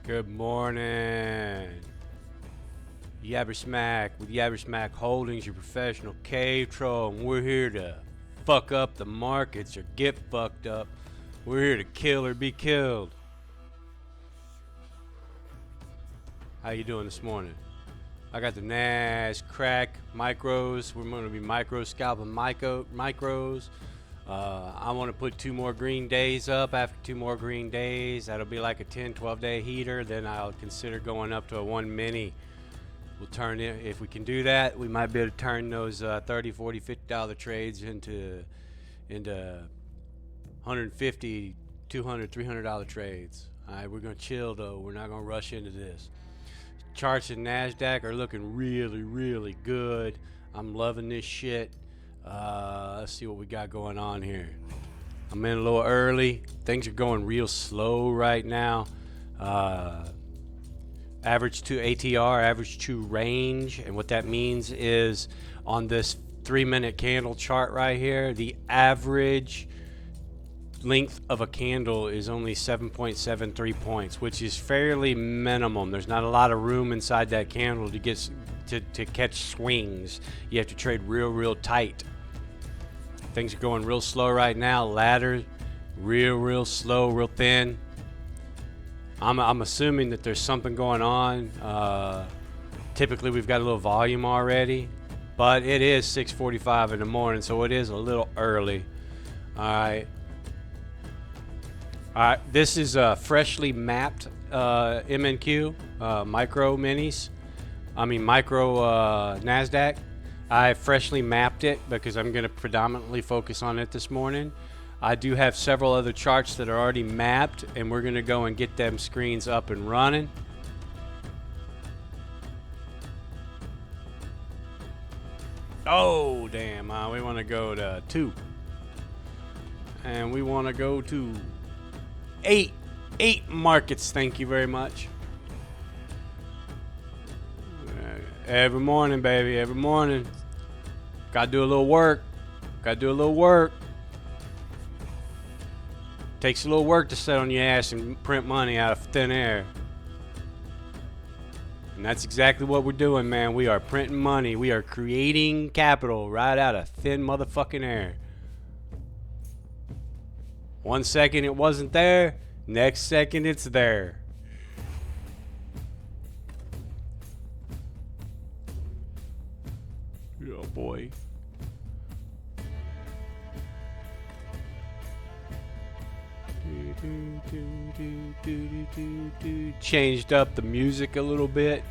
Good morning. Yabbersmack with Yabbersmack Holdings, your professional cave troll, and we're here to fuck up the markets or get fucked up. We're here to kill or be killed. How you doing this morning? I got the Nash crack micros. We're going to be scalping micros. I want to put 2 more green days up. After 2 more green days, that'll be like a 10-12 day heater. Then I'll consider going up to a 1 mini. We'll turn it, if we can do that, we might be able to turn those $30, $40, $50 trades into $150, $200, $300 trades. All right, we're gonna chill though. We're not gonna rush into this. Charts in NASDAQ are looking really, really good. I'm loving this shit. Let's see what we got going on here. I'm in a little early. Things are going real slow right now. Average to ATR, average to range, and what that means is on this 3-minute candle chart right here, the average length of a candle is only 7.73 points, which is fairly minimum. There's not a lot of room inside that candle to get to catch swings. You have to trade real tight. Things are going real slow right now. Ladder, real slow, real thin. I'm assuming that there's something going on. Typically we've got a little volume already, but it is 6:45 in the morning, so it is a little early. All right. This is a freshly mapped MNQ micro NASDAQ. I freshly mapped it because I'm going to predominantly focus on it this morning. I do have several other charts that are already mapped, and we're going to go and get them screens up and running. Oh, damn. We want to go to 2. And we want to go to 8 markets. Thank you very much. Every morning, baby, every morning. Gotta do a little work. Takes a little work to sit on your ass and print money out of thin air. And that's exactly what we're doing, man. We are printing money. We are creating capital right out of thin motherfucking air. 1 second it wasn't there. Next second it's there. Oh boy. Changed up the music a little bit.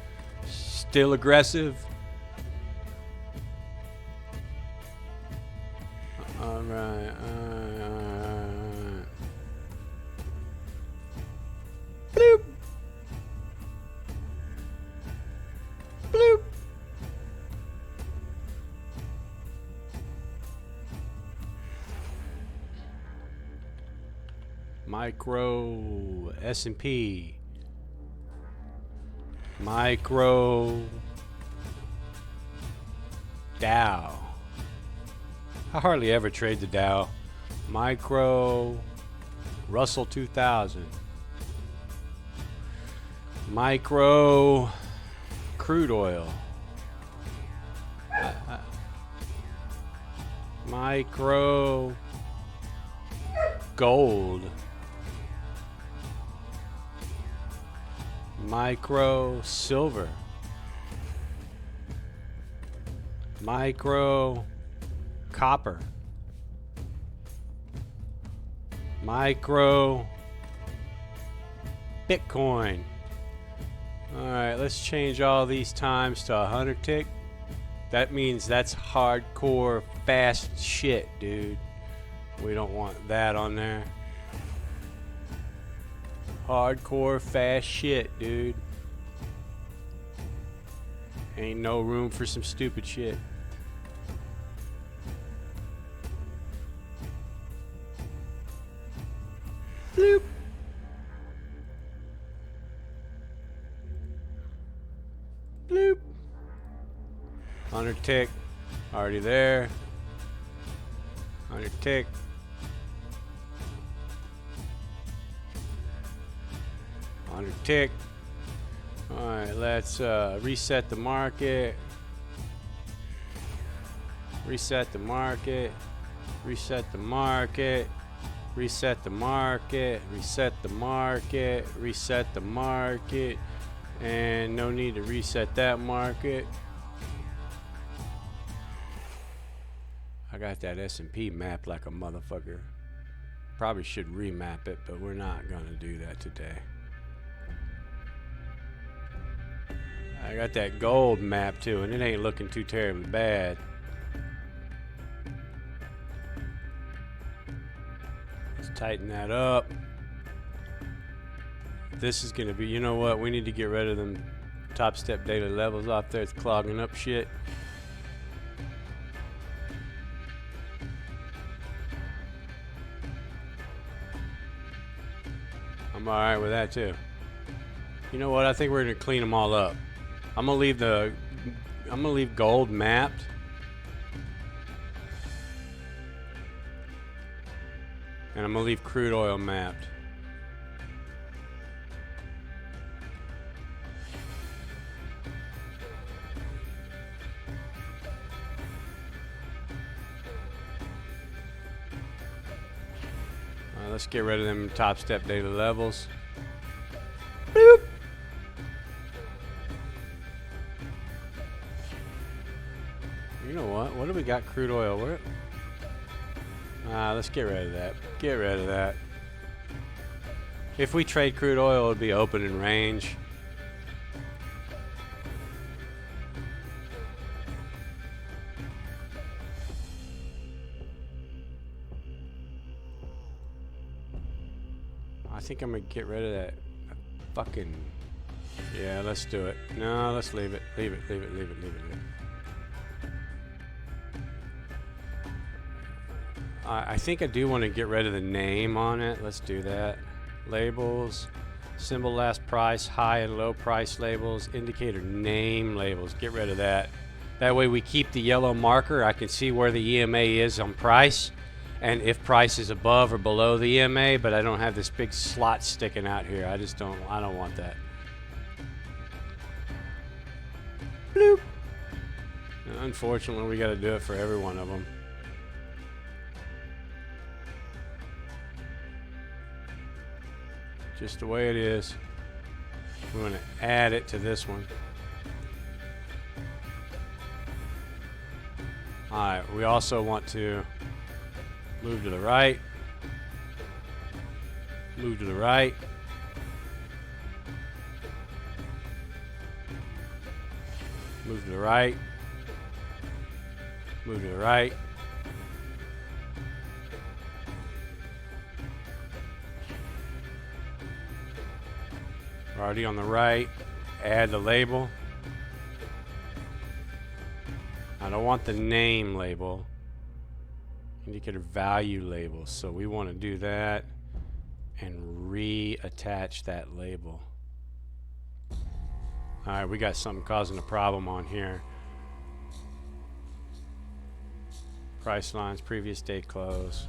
Still aggressive. All right. Bloop. Bloop. Micro S&P, micro Dow. I hardly ever trade the Dow. Micro Russell 2000, micro crude oil, micro gold, micro silver, micro copper, micro Bitcoin. All right, let's change all these times to 100 tick. That means that's hardcore fast shit, dude. We don't want that on there. Hardcore fast shit, dude. Ain't no room for some stupid shit. Bloop. Bloop. 100 tick. Already there. 100 tick. 100 tick. All right, let's reset the market. Reset the market. Reset the market. Reset the market. Reset the market. Reset the market. And no need to reset that market. I got that S&P mapped like a motherfucker. Probably should remap it, but we're not gonna do that today. I got that gold map too, and it ain't looking too terribly bad. Let's tighten that up. This is gonna be, you know what? We need to get rid of them top step daily levels off there. It's clogging up shit. I'm alright with that too. You know what? I think we're gonna clean them all up. I'm gonna leave gold mapped. And I'm gonna leave crude oil mapped. Let's get rid of them top step daily levels. Boop. You know what? What do we got crude oil? Where? Let's get rid of that. Get rid of that. If we trade crude oil, it would be open in range. I think I'm gonna get rid of that fucking. Yeah, let's do it. No, let's leave it. Leave it. Leave it. Leave it. Leave it. Leave it. I think I do want to get rid of the name on it. Let's do that. Labels, symbol last price, high and low price labels, indicator name labels. Get rid of that. That way we keep the yellow marker. I can see where the EMA is on price, and if price is above or below the EMA, but I don't have this big slot sticking out here. I don't want that. Bloop. Unfortunately, we got to do it for every one of them. Just the way it is. We're going to add it to this one. Alright, we also want to move to the right. Move to the right. Move to the right. Move to the right. Already on the right. Add the label. I don't want the name label. Indicator value label. So we want to do that and reattach that label. Alright, we got something causing a problem on here. Price lines, previous day close.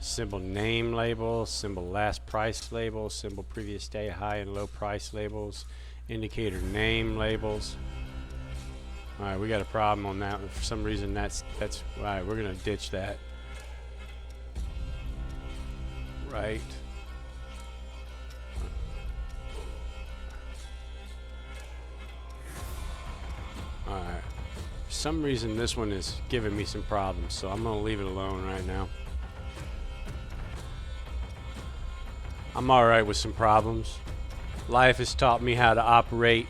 Symbol name label, symbol last price label, symbol previous day high and low price labels, indicator name labels. Alright, we got a problem on that one. For some reason that's alright, we're gonna ditch that. Right. Alright. For some reason this one is giving me some problems, so I'm gonna leave it alone right now. I'm alright with some problems. Life has taught me how to operate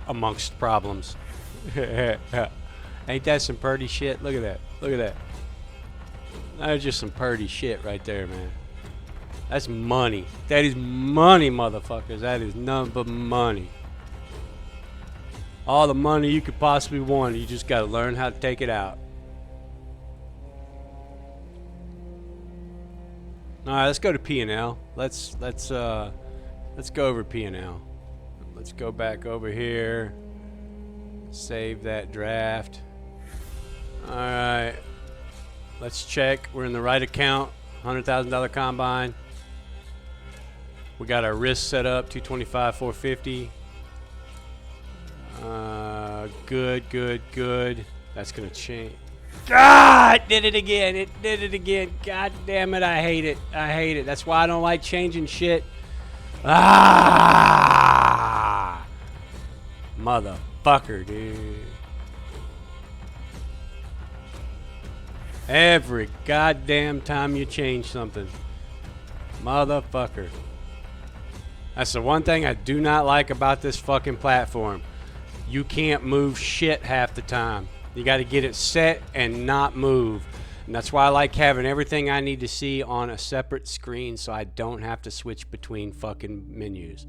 amongst problems. Ain't that some purty shit? Look at that. Look at that. That's just some purty shit right there, man. That's money. That is money, motherfuckers. That is none but money. All the money you could possibly want. You just gotta learn how to take it out. All right, let's go to P&L. Let's go over P&L. Let's go back over here. Save that draft. All right. Let's check. We're in the right account. $100,000 combine. We got our wrist set up, 225, 450. Good. That's gonna change. God, it did it again. It did it again. God damn it, I hate it. I hate it. That's why I don't like changing shit. Ah, motherfucker, dude. Every goddamn time you change something. Motherfucker. That's the one thing I do not like about this fucking platform. You can't move shit half the time. You got to get it set and not move. And that's why I like having everything I need to see on a separate screen so I don't have to switch between fucking menus.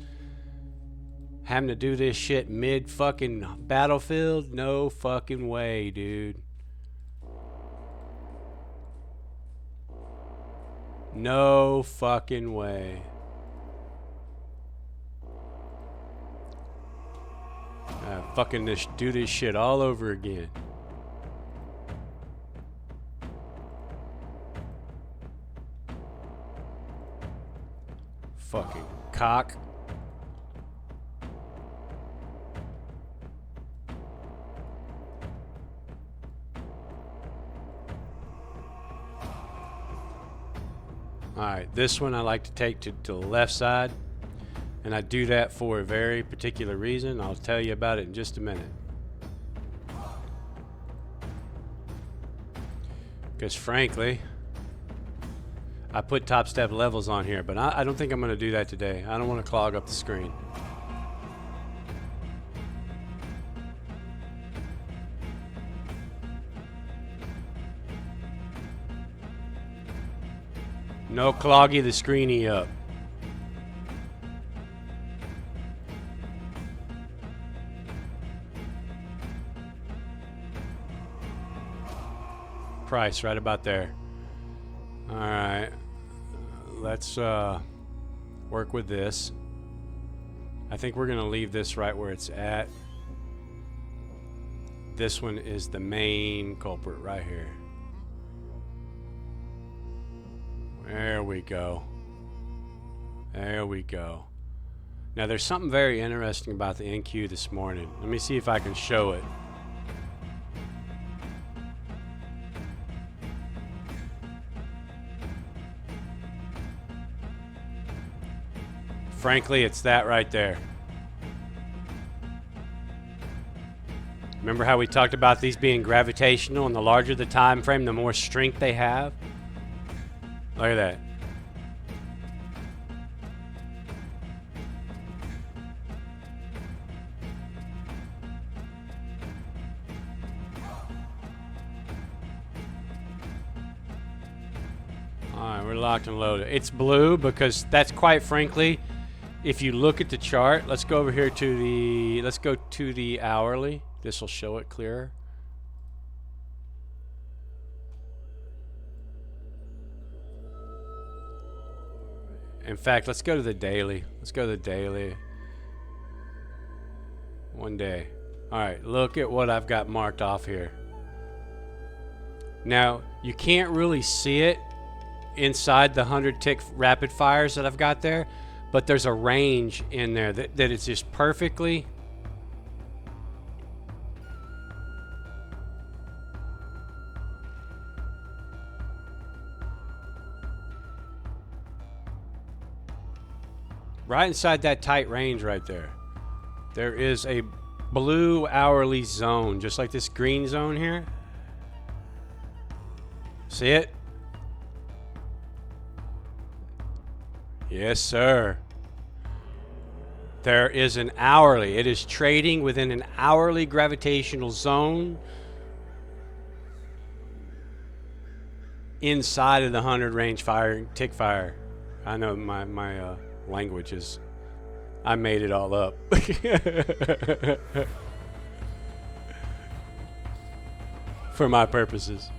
Having to do this shit mid fucking Battlefield? No fucking way, dude. No fucking way. Fucking do this shit all over again. Fucking cock. Alright, this one I like to take to the left side. And I do that for a very particular reason. I'll tell you about it in just a minute. Because frankly, I put top step levels on here, but I don't think I'm going to do that today. I don't want to clog up the screen. No cloggy the screeny up. Price right about there. All right, let's work with this. I think we're gonna leave this right where it's at. This one is the main culprit right here. There we go. There we go. Now there's something very interesting about the NQ this morning. Let me see if I can show it. Frankly, it's that right there. Remember how we talked about these being gravitational, and the larger the time frame, the more strength they have? Look at that. Alright, we're locked and loaded. It's blue because that's quite frankly, if you look at the chart, let's go over here to the, let's go to the hourly. This will show it clearer. In fact, let's go to the daily. Let's go to the daily. One day. Alright, look at what I've got marked off here. Now, you can't really see it inside the 100 tick rapid fires that I've got there, but there's a range in there that it's just perfectly right inside that tight range right there. There is a blue hourly zone, just like this green zone here. See it? Yes, sir. There is an hourly. It is trading within an hourly gravitational zone inside of the 100 range fire tick fire. I know my language is, I made it all up. For my purposes.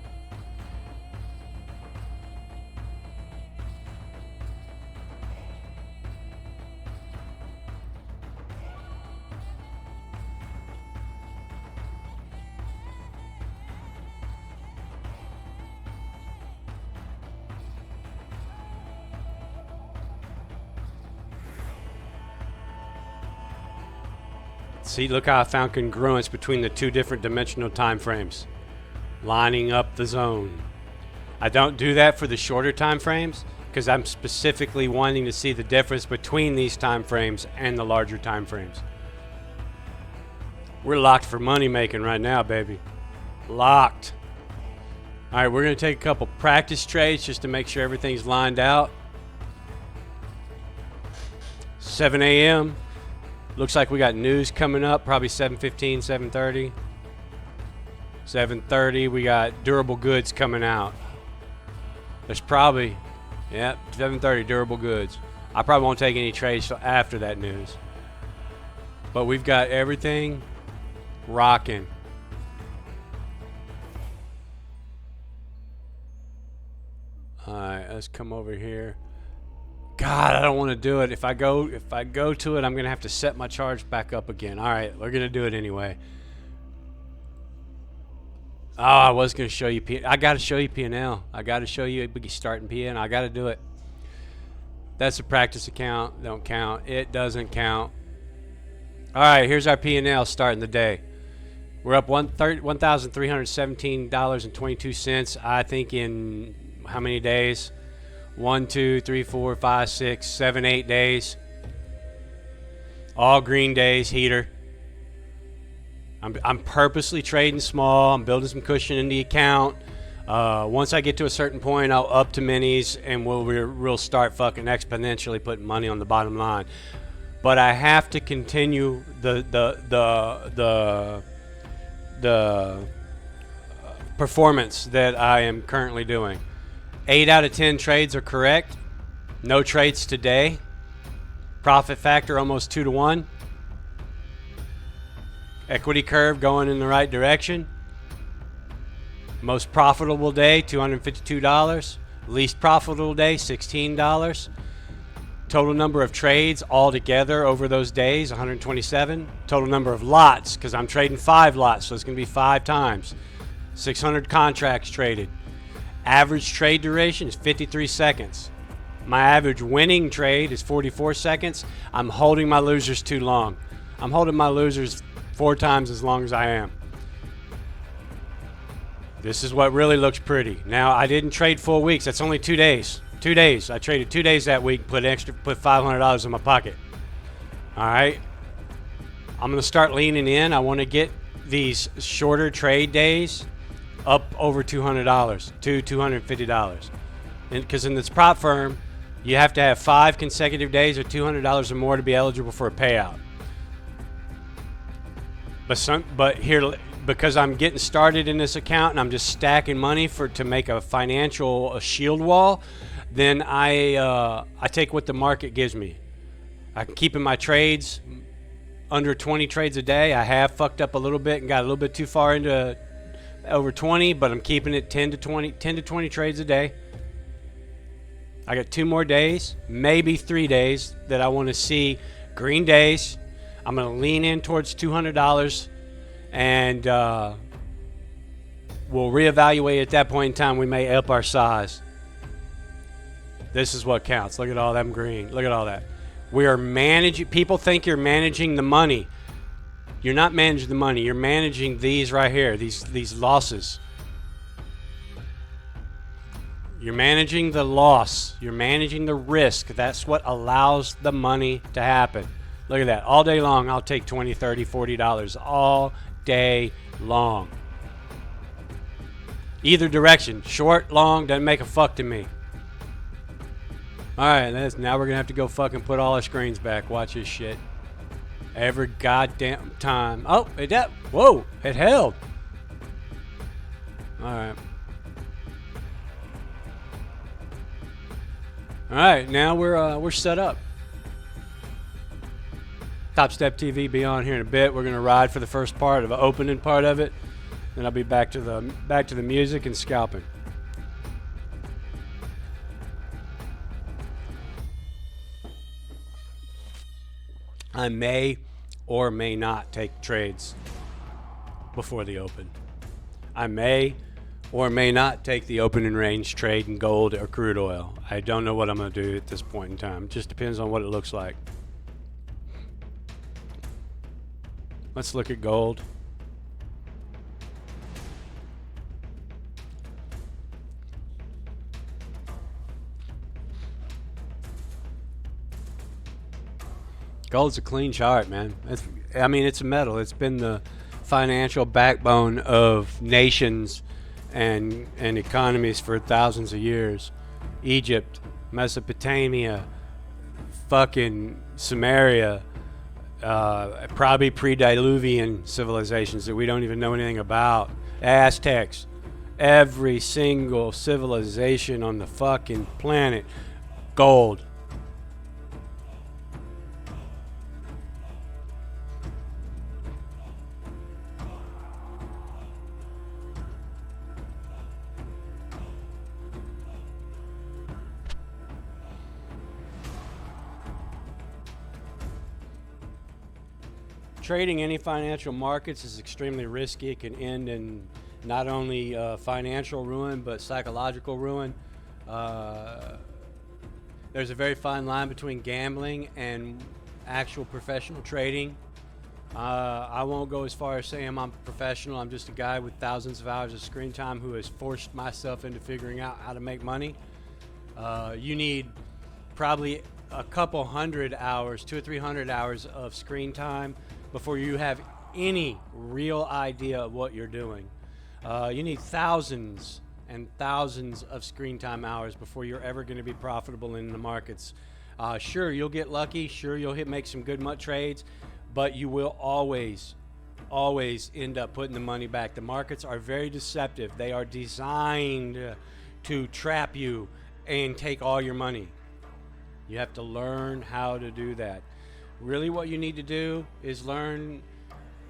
See, look how I found congruence between the two different dimensional time frames, lining up the zone. I don't do that for the shorter time frames because I'm specifically wanting to see the difference between these time frames and the larger time frames. We're locked for money making right now, baby. Locked. All right, we're going to take a couple practice trades just to make sure everything's lined out. 7 a.m. Looks like we got news coming up, probably 7:15, 7:30. 7:30, we got durable goods coming out. There's probably, 7:30 durable goods. I probably won't take any trades till after that news. But we've got everything rocking. All right, let's come over here. God, I don't want to do it. If I go to it, I'm gonna have to set my charge back up again. All right, we're gonna do it anyway. Oh, I was gonna show you I gotta show you P&L. I gotta show you a biggie starting P&L. I gotta do it. That's a practice account. Don't count. It doesn't count. All right, here's our P&L starting the day. We're up $1,317.22. I think in how many days? 1, 2, 3, 4, 5, 6, 7, 8 days. All green days, heater. I'm purposely trading small. I'm building some cushion in the account. Once I get to a certain point, I'll up to minis, and we'll start fucking exponentially putting money on the bottom line. But I have to continue the performance that I am currently doing. 8 out of 10 trades are correct. No trades today. Profit factor almost 2 to 1. Equity curve going in the right direction. Most profitable day, $252. Least profitable day, $16. Total number of trades altogether over those days, 127. Total number of lots, because I'm trading 5 lots, so it's going to be 5 times. 600 contracts traded. Average trade duration is 53 seconds. My average winning trade is 44 seconds. I'm holding my losers too long. I'm holding my losers 4 times as long as I am. This is what really looks pretty. Now, I didn't trade full weeks. That's only 2 days. 2 days. I traded 2 days that week, put $500 in my pocket. All right. I'm going to start leaning in. I want to get these shorter trade days up over $200 to $250. Because in this prop firm, you have to have 5 consecutive days of $200 or more to be eligible for a payout. But here, because I'm getting started in this account and I'm just stacking money to make a financial shield wall, then I take what the market gives me. I'm keeping my trades under 20 trades a day. I have fucked up a little bit and got a little bit too far into over 20, but I'm keeping it 10 to 20 trades a day. I got 2 more days, maybe 3 days that I want to see green days. I'm going to lean in towards $200, and we'll reevaluate at that point in time. We may up our size. This is what counts. Look at all them green. Look at all that. We are managing. People think you're managing the money. You're not managing the money. You're managing these right here, these losses. You're managing the loss. You're managing the risk. That's what allows the money to happen. Look at that. All day long, I'll take $20, $30, $40 all day long. Either direction, short, long, doesn't make a fuck to me. All right, now we're going to have to go fucking put all our screens back. Watch this shit. Every goddamn time. Oh, whoa, it held. All right. All right, now we're set up. Top Step TV be on here in a bit. We're gonna ride for the first part of the opening part of it, then I'll be back to the music and scalping. I may or may not take trades before the open. I may or may not take the opening range trade in gold or crude oil. I don't know what I'm going to do at this point in time. It just depends on what it looks like. Let's look at gold. Gold's a clean chart, man. I mean, it's a metal. It's been the financial backbone of nations and economies for thousands of years. Egypt, Mesopotamia, fucking Samaria, probably pre-Diluvian civilizations that we don't even know anything about. Aztecs, every single civilization on the fucking planet, gold. Trading any financial markets is extremely risky. It can end in not only financial ruin, but psychological ruin. There's a very fine line between gambling and actual professional trading. I won't go as far as saying I'm a professional. I'm just a guy with thousands of hours of screen time who has forced myself into figuring out how to make money. You need probably a couple hundred hours, 200 or 300 hours of screen time before you have any real idea of what you're doing. You need thousands and thousands of screen time hours before you're ever going to be profitable in the markets. Sure, you'll get lucky. Sure, you'll make some good trades, but you will always end up putting the money back. The markets are very deceptive. They are designed to trap you and take all your money. You have to learn how to do that. Really what you need to do is learn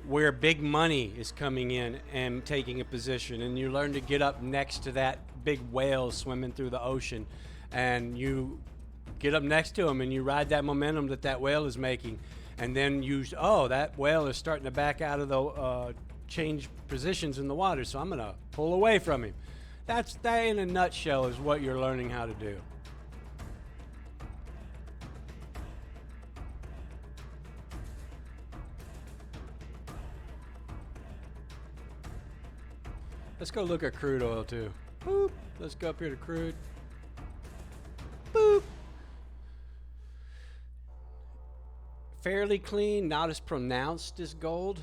where big money is coming in and taking a position, and you learn to get up next to that big whale swimming through the ocean, and you get up next to him and you ride that momentum that whale is making, and then that whale is starting to back out of the change positions in the water, so I'm gonna pull away from him. That in a nutshell is what you're learning how to do. Let's go look at crude oil too. Boop. Let's go up here to crude. Boop. Fairly clean, not as pronounced as gold.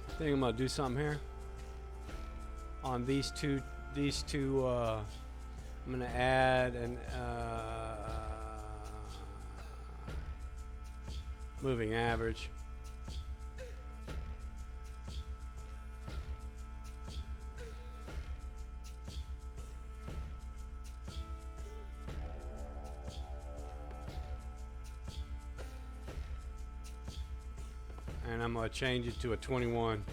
I think I'm gonna do something here. On these two, I'm gonna add an moving average. And I'm going to change it to a 21.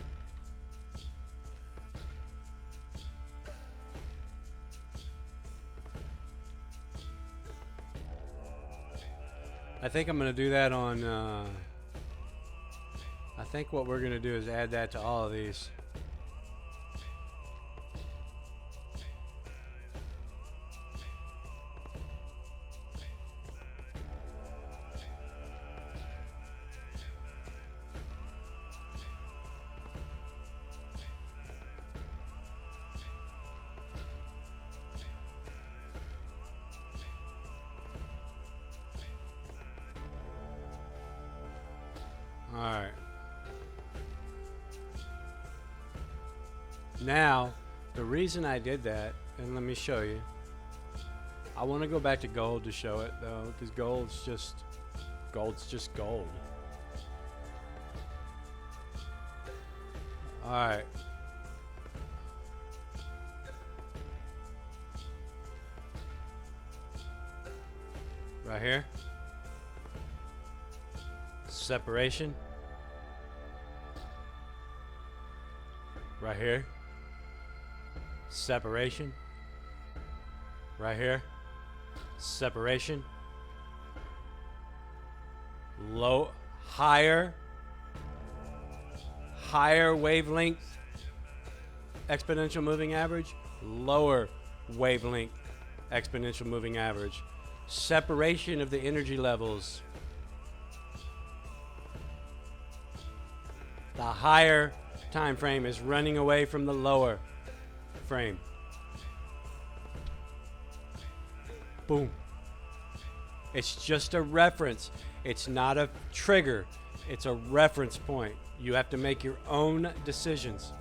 I think I'm going to do that on, I think what we're going to do is add that to all of these. Alright. Now, the reason I did that, and let me show you. I want to go back to gold to show it though, because gold's just gold. Alright. Right here. Separation. Right here. Separation. Right here. Separation. Higher wavelength exponential moving average, lower wavelength exponential moving average. separation of the energy levels. The higher time frame is running away from the lower frame. Boom. It's just a reference. It's not a trigger. It's a reference point. You have to make your own decisions.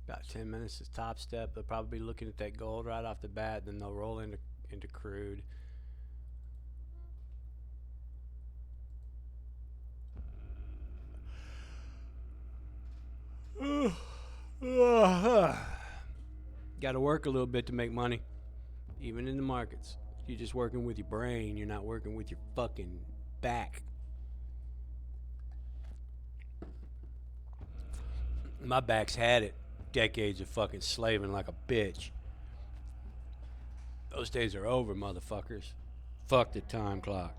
About 10 minutes is top step. They'll probably be looking at that gold right off the bat, then they'll roll into crude. Got to work a little bit to make money, even in the markets. You're just working with your brain. You're not working with your fucking back. My back's had it. Decades of fucking slaving like a bitch. Those days are over, motherfuckers. Fuck the time clock.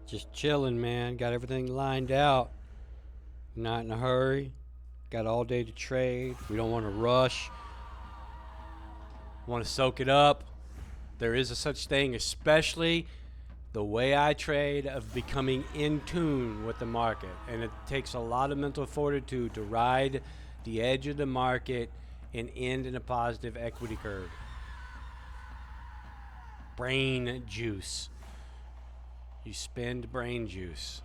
Just chilling, man. Got everything lined out. Not in a hurry. Got all day to trade. We don't want to rush. Want to soak it up. There is a such thing, especially the way I trade, of becoming in tune with the market. And it takes a lot of mental fortitude to ride the edge of the market and end in a positive equity curve. Brain juice. You spend brain juice.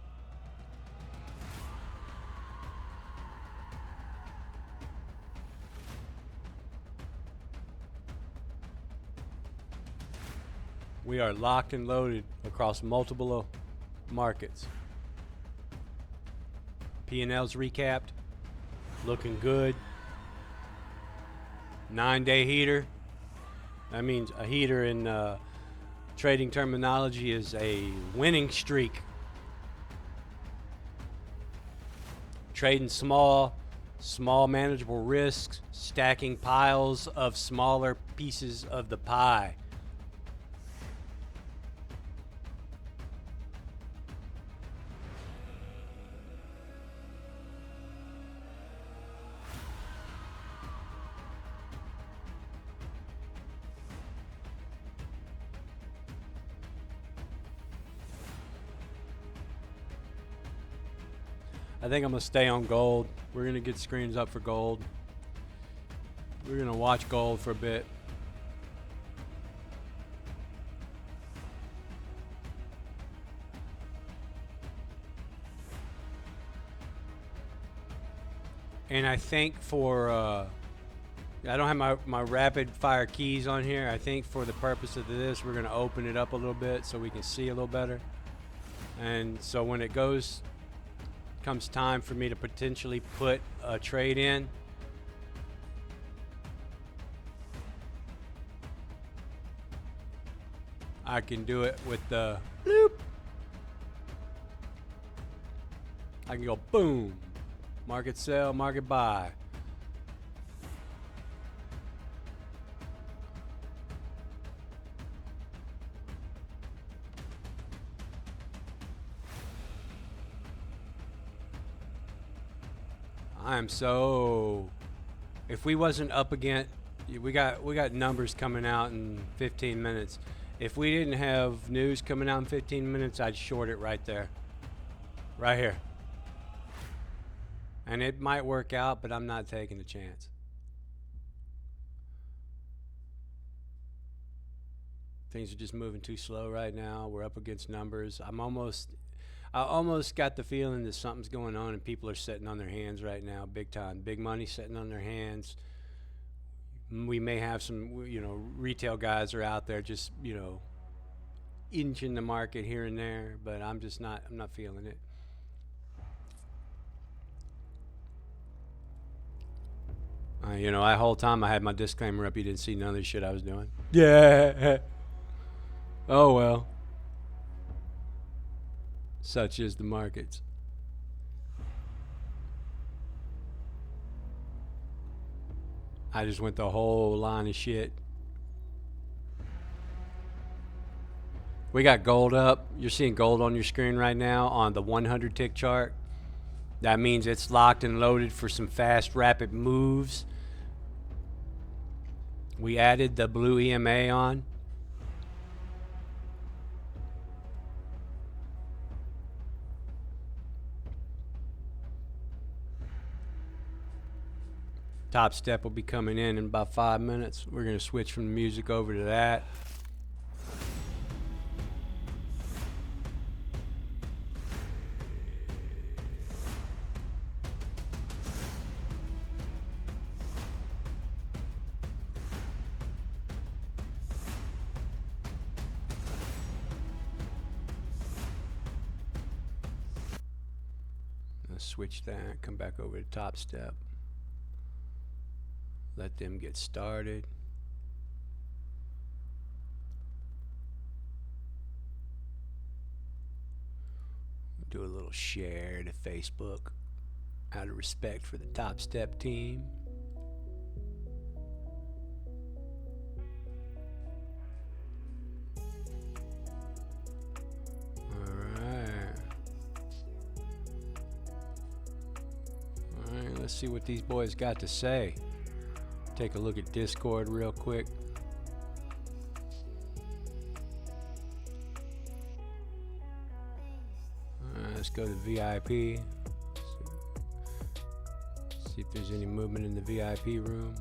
We are locked and loaded across multiple markets. P&L's recapped. Looking good. 9-day heater. That means a heater in trading terminology is a winning streak. Trading small manageable risks, stacking piles of smaller pieces of the pie. I think I'm going to stay on gold. We're going to get screens up for gold. We're going to watch gold for a bit. And I think for, I don't have my rapid fire keys on here. I think for the purpose of this, we're going to open it up a little bit so we can see a little better. And so when it goes comes time for me to potentially put a trade in, I can do it with the bloop. I can go boom, market sell, market buy. I'm so, if we wasn't up against, we got numbers coming out in 15 minutes. If we didn't have news coming out in 15 minutes, I'd short it right there. Right here. And it might work out, but I'm not taking a chance. Things are just moving too slow right now. We're up against numbers. I almost got the feeling that something's going on and people are sitting on their hands right now, big time. Big money sitting on their hands. We may have some, retail guys are out there just, inching the market here and there, but I'm not feeling it. That whole time I had my disclaimer up, you didn't see none of the shit I was doing. Yeah. Oh well. Such is the markets. I just went the whole line of shit. We got gold up. You're seeing gold on your screen right now on the 100 tick chart. That means it's locked and loaded for some fast, rapid moves. We added the blue EMA on. Top step will be coming in about 5 minutes. We're going to switch from the music over to that. Let's switch that, come back over to top step. Let them get started. Do a little share to Facebook out of respect for the Top Step team. Alright, let's see what these boys got to say. Take a look at Discord real quick. Let's go to VIP. See if there's any movement in the VIP room.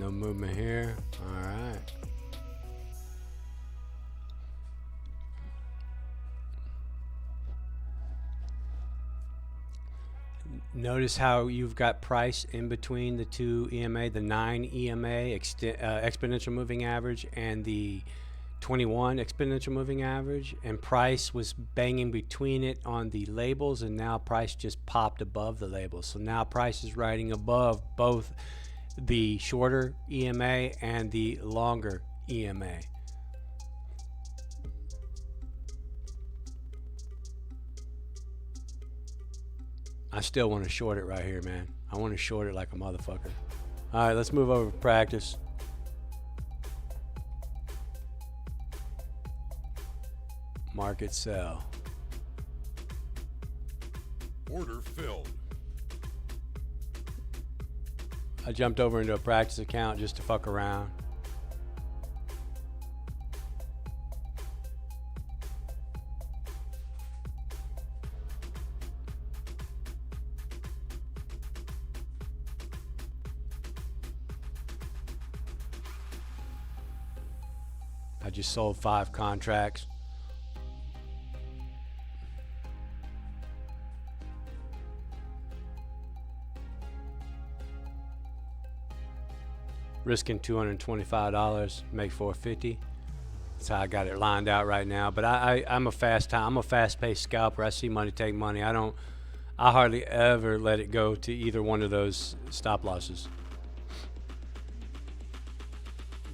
No movement here. All right. Notice how you've got price in between the two EMA, the 9 EMA exponential moving average and the 21 exponential moving average, and price was banging between it on the labels, and now price just popped above the labels. So now price is riding above both the shorter EMA and the longer EMA. I still want to short it right here, man. I want to short it like a motherfucker. All right, let's move over to practice. Market sell. Order filled. I jumped over into a practice account just to fuck around. I just sold 5 contracts. risking $225, make 450. That's how I got it lined out right now. But I'm a fast-paced scalper. I see money, take money. I hardly ever let it go to either one of those stop losses.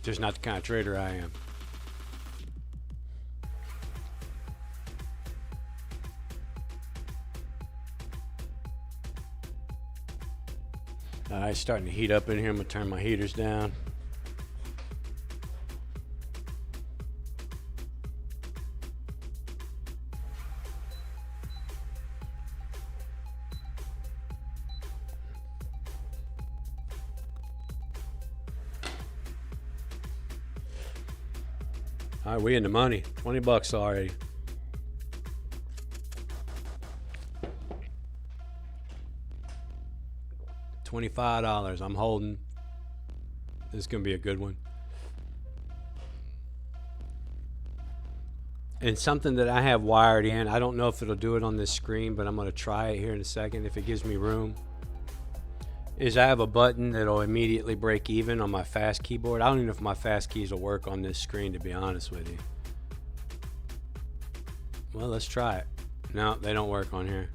Just not the kind of trader I am. All right, starting to heat up in here. I'm gonna turn my heaters down. All right, we in the money. 20 bucks already. $25. I'm holding. This is gonna be a good one. And something that I have wired in, I don't know if it'll do it on this screen, but I'm gonna try it here in a second if it gives me room, is I have a button that'll immediately break even on my fast keyboard. I don't even know if my fast keys will work on this screen, to be honest with you. Well, let's try it. No, they don't work on here.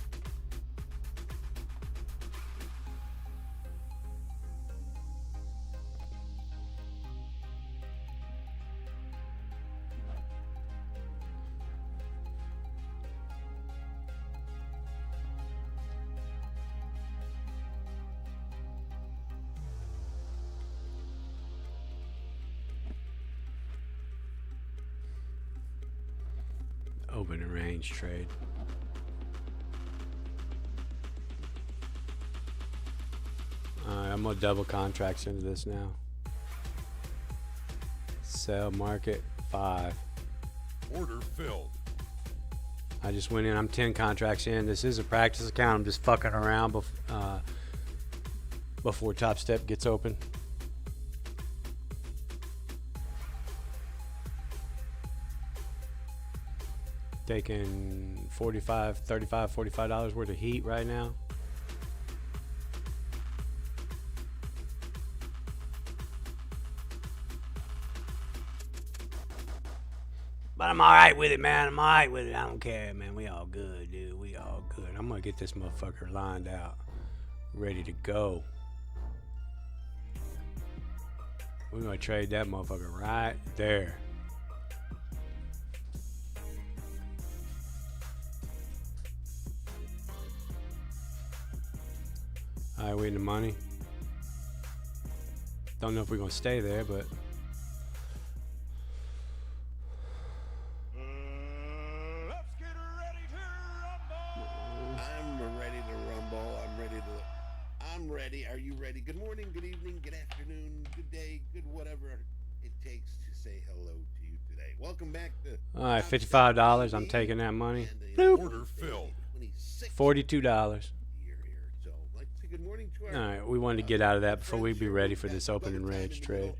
Open and range trade. Alright, I'm gonna double contracts into this now. Sell market 5. Order filled. I just went in. I'm 10 contracts in. This is a practice account. I'm just fucking around before Top Step gets open. Taking $45 worth of heat right now. But I'm alright with it, man. I'm alright with it. I don't care, man. We all good, dude. We all good. I'm gonna get this motherfucker lined out. Ready to go. We're gonna trade that motherfucker right there. Alright, we in the money. Don't know if we're gonna stay there, but Let's get ready to rumble. I'm ready to rumble. I'm ready. Are you ready? Good morning, good evening, good afternoon, good day, good whatever it takes to say hello to you today. Welcome back to alright, $55. I'm taking that money. Bloop. Order filled. $42. Good morning to our, Alright, we wanted to get out of that before we be ready for this open and range trade.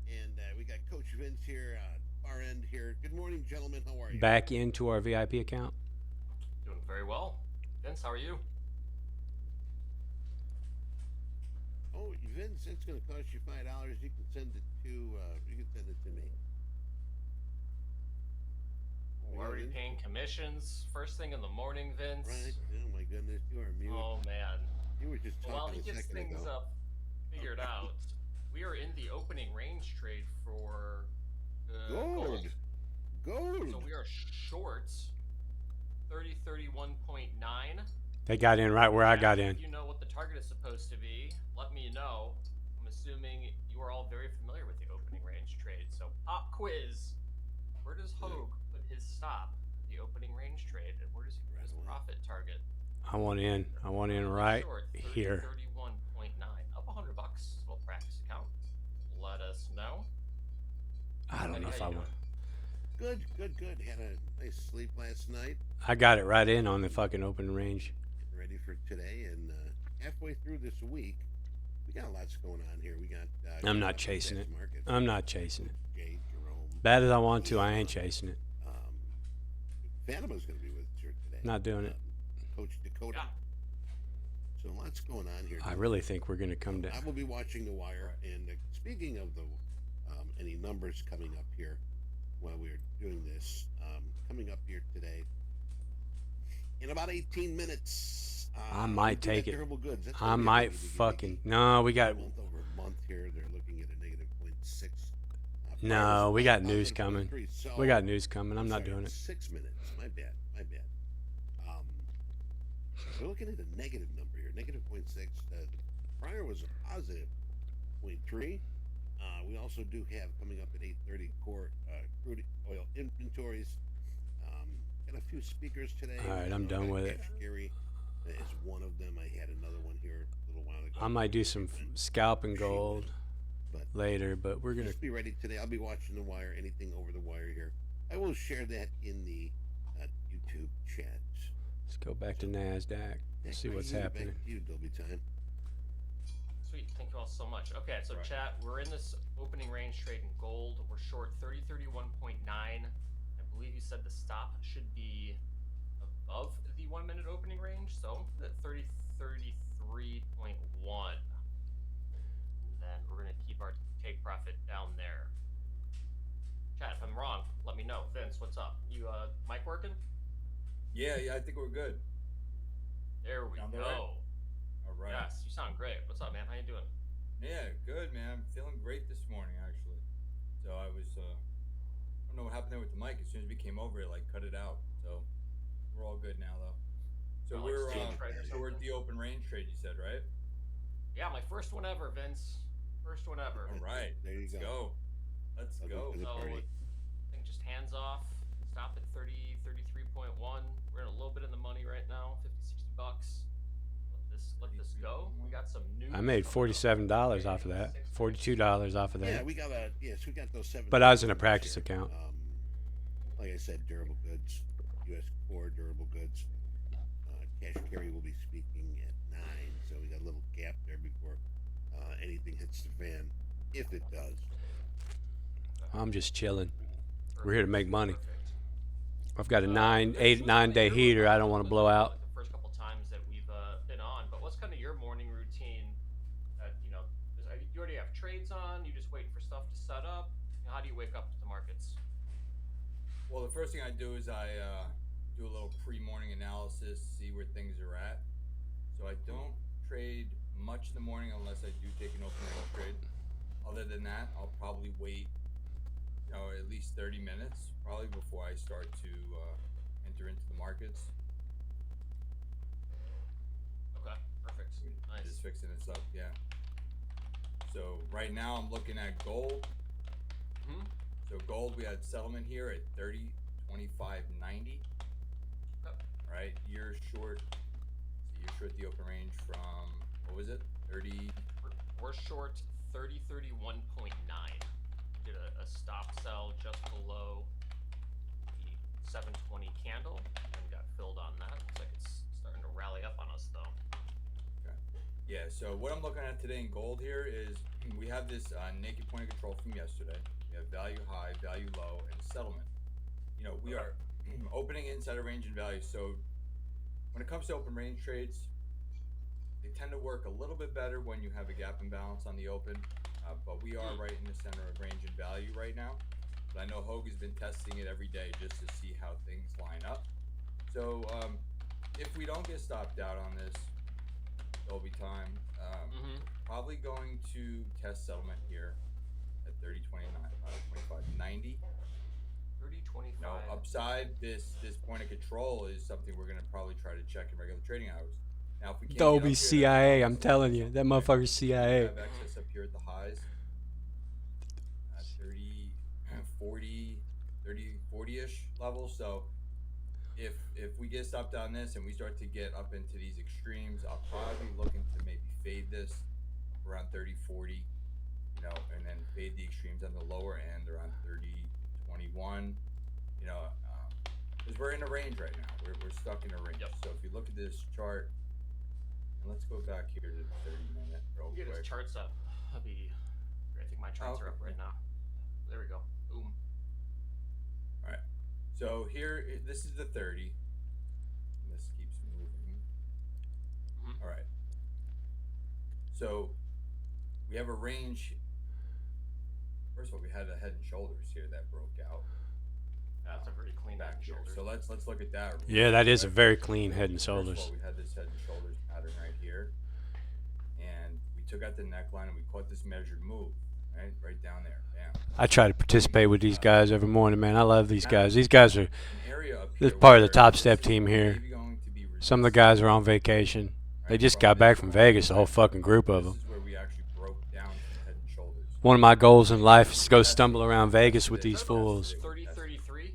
And we got Coach Vince here, our end here. Good morning, gentlemen. How are you? Back into our VIP account. Doing very well. Vince, how are you? Oh, Vince, it's going to cost you $5. You can send it to me. We're already paying commissions first thing in the morning, Vince. Right. Oh my goodness, you are mute. Oh man. You were just talking While he a gets second things ago. figured out, we are in the opening range trade for gold. Gold. So we are short 3031.9. They got in right where I got in. If you know what the target is supposed to be, let me know. I'm assuming you are all very familiar with the opening range trade. So pop quiz. Where does Hogue put his stop at the opening range trade, and where does he put his profit target? I want in right Short, here. 31.9. Up $100. Little practice account. Let us know. I don't know if I want. Good. Had a nice sleep last night. I got it right in on the fucking open range. Getting ready for today, and halfway through this week, we got lots going on here. We got. I'm not chasing it. Market. I'm not chasing it. Jay, Jerome. Bad as I want to, I ain't chasing it. Fatima's going to be with us here today. Not doing it. Coach Dakota. Yeah. So lots going on here. I really think we're gonna come down. I will be watching the wire and speaking of the any numbers coming up here while we're doing this, coming up here today in about 18 minutes. I might we do take got it. durable goods. That's I gonna be a might diggy, diggy, fucking. diggy. No, we got. Month over month here, they're looking at a negative 0.6. No, we got news Positive coming. 0.3, so We got news coming. I'm not sorry, doing it. 6 minutes. My bad. My bad. Um, we're looking at a negative number here, negative 0.6. The prior was a positive 0.3. We also do have coming up at 8:30 core crude oil inventories. Got a few speakers today. All right, I'm done with it. Gary is one of them. I had another one here a little while ago. I might do some scalping gold but later, but we're gonna. just be ready today. I'll be watching the wire, anything over the wire here. I will share that in the YouTube chat. Let's go back to Nasdaq. Let's see what's happening. Back to you, Dolby time. Sweet, thank you all so much. Okay, so chat, we're in this opening range trade in gold. We're short 3031.9. I believe you said the stop should be above the 1 minute opening range, so at 3033.1. Then we're gonna keep our take profit down there. Chat, if I'm wrong, let me know. Vince, what's up? You mic working? Yeah, I think we're good. There we Sound go. all All right. Yes, you sound great. What's up, man? How you doing? Yeah, good, man. I'm feeling great this morning, actually. So I was, I don't know what happened there with the mic. As soon as we came over, it like cut it out. So we're all good now, though. So Like we're, stage fright or so we're at something? the open range trade, you said, right? Yeah, my first one ever, Vince. First one ever. All right. There you Let's go. go. Let's I'll go. do So party. I think just hands off. Stop at 33.1. We're in a little bit in the money right now, 50, 60 bucks. Let this go. We got some news. I made coming up. $47 off of that. $42 off of Yeah, that. we got we got those 7. But I was in a practice account. Like I said, durable goods, U.S. core durable goods. Cash carry will be speaking at 9, so we got a little gap there before anything hits the fan, if it does. I'm just chilling. Perfect, We're here to make money. perfect. I've got a Vince, 8, what's 9 day your heater. I morning don't want to routine? blow out. Like the first couple times that we've been on, but what's kind of your morning routine? You already have trades on. You just waiting for stuff to set up. How do you wake up to the markets? Well, the first thing I do is I do a little pre-morning analysis, see where things are at. So I don't trade much in the morning unless I do take an open range trade. Other than that, I'll probably wait, at least 30 minutes, probably before I start to enter into the markets. Okay, perfect. Nice. Just fixing this up, yeah. So right now I'm looking at gold. Hmm? So gold, we had settlement here at 30.25.90. Okay. Right, you're short. So you're short the open range from what was it? 30. We're short 3031.9. Did a stop sell just below the 720 candle and got filled on that. Looks like it's starting to rally up on us though. Okay. Yeah. So what I'm looking at today in gold here is we have this naked point of control from yesterday. We have value high, value low, and settlement. We are opening inside a range and value. So when it comes to open range trades, they tend to work a little bit better when you have a gap imbalance on the open, but we are right in the center of range and value right now. But I know Hogue has been testing it every day just to see how things line up. So if we don't get stopped out on this, there'll be time. Probably going to test settlement here at 30.25.90. 3025. Now upside, this point of control is something we're gonna probably try to check in regular trading hours. Now, if we can't get up Dolby here, CIA. that's I'm telling you, that motherfucker's we CIA. have access up here at the highs. 30, 40, 30, 40-ish level. So if we get stopped on this and we start to get up into these extremes, I'll probably be looking to maybe fade this around 30, 40, and then fade the extremes on the lower end around 30, 21, because we're in a range right now. We're stuck in a range. Yep. So if you look at this chart, and let's go back here to the 30-minute real Get his quick. charts up. That'd be great. I think my charts are up right now. There we go. Boom. All right. So here, this is the 30. And this keeps moving. Mhm. All right. So we have a range first of all, we had a Head and Shoulders here that broke out That's a very clean back here. shoulder. So let's look at that. Yeah, that is a Right? very clean So Head and first of all, Shoulders. we had this Head and Shoulders pattern right here, and we took out the neckline and we caught this measured move, right down there. Bam. I try to participate with these guys every morning, man. I love these guys. These guys are An area up this here part of the where Top this Step is team here. maybe going to be Some of the guys are on vacation. They right, just from got this back from line, Vegas, the whole right? fucking group of This them. is where we actually broke down from Head and Shoulders. One of my goals in life is to go stumble around Vegas with these fools. 30-33? Is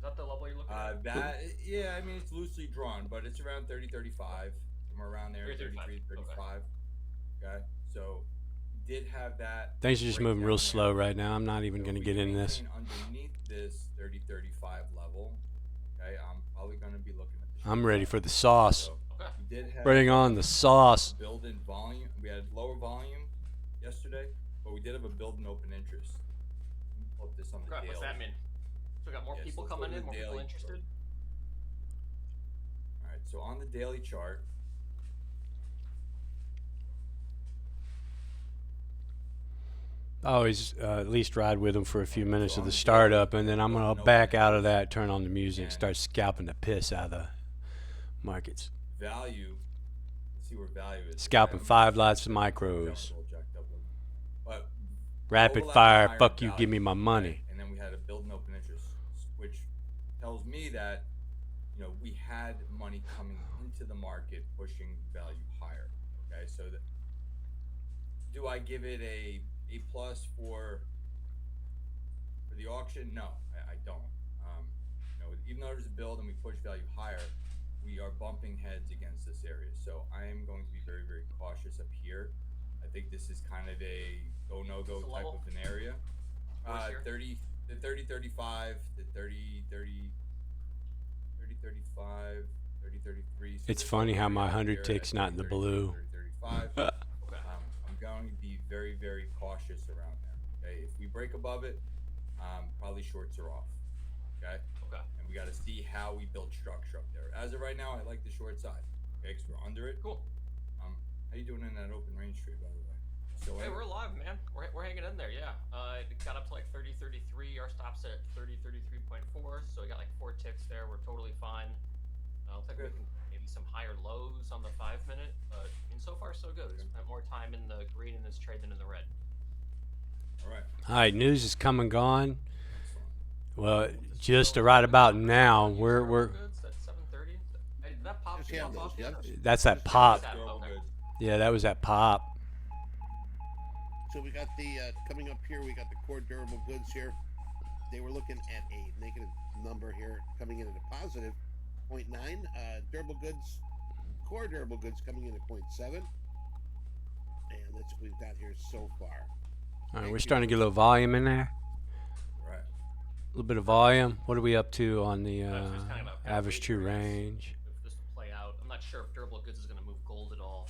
that the level you're looking at? Yeah, I mean, it's loosely drawn, but it's around 30-35, somewhere around there, 33-35. Okay, so did have that. Things are just moving breakdown real there. slow right now. I'm not even So going to if get we into this. maintain underneath this 30-35 level, okay, I'm probably going to be looking at the I'm short ready side. for the sauce. So Okay. we did have Bring on the sauce. build in volume. We had lower volume yesterday, but we did have a build in open interest. Let me pull up this on the Okay, daily. what's that mean? So we got more Yeah, so people let's go coming to in, the more people daily interested? All right, so on the daily chart, I always at least ride with them for a few minutes So of on the the startup, daily, and then I'm build going an to back open out of interest, that, turn on the music, and start scalping the piss out of the markets. value. Let's see where value is. Scalping Okay, 5 lots of I'm micros. gold jacked up a little. But Rapid overlapping fire, higher fuck you, value, give me my money. right? And then we had a build and open interest, which tells me that we had money coming into the market pushing value higher. Okay, so do I give it a plus for the auction? No, I don't. Even though there's a build and we push value higher, we are bumping heads against this area. So I am going to be very, very cautious up here. I think this is kind of a go no go What's the type level? of an area. Where's here? 30-35, the 30-30, 30-35, 30-33. It's funny how my 100 tick's not in the blue. 30-35. Okay. I'm going to be very, very cautious around there. Okay, if we break above it, probably shorts are off. Okay. Okay. And we got to see how we build structure up there. As of right now, I like the short side. Okay, because we're under it. Cool. How you doing in that open range trade, by the way? So Hey, we're alive, man. We're hanging in there, yeah. It got up to like 30-33. Our stop's at 30-33.4, so we got like 4 ticks there. We're totally fine. I don't think we can maybe some higher lows on the 5-minute, but so far so good. We spent more time in the green in this trade than in the red. all right. All right, news is come and gone. Excellent. Well, just right about now, we're Goods at 7:30. Hey, did that pop? Just Did hand that those, pop yep. yet? that's that pop. That- Durable okay. goods. Yeah, that was that pop. So we got the coming up here. We got the core durable goods here. They were looking at a negative number here, coming in at a positive 0.9. Durable goods, core durable goods coming in at 0.7, and that's what we've got here so far. All right, we're starting to get a little volume in there. Right. A little bit of volume. What are we up to on the Just kind of a average true race. range? If this will play out, I'm not sure if durable goods is going to move gold at all.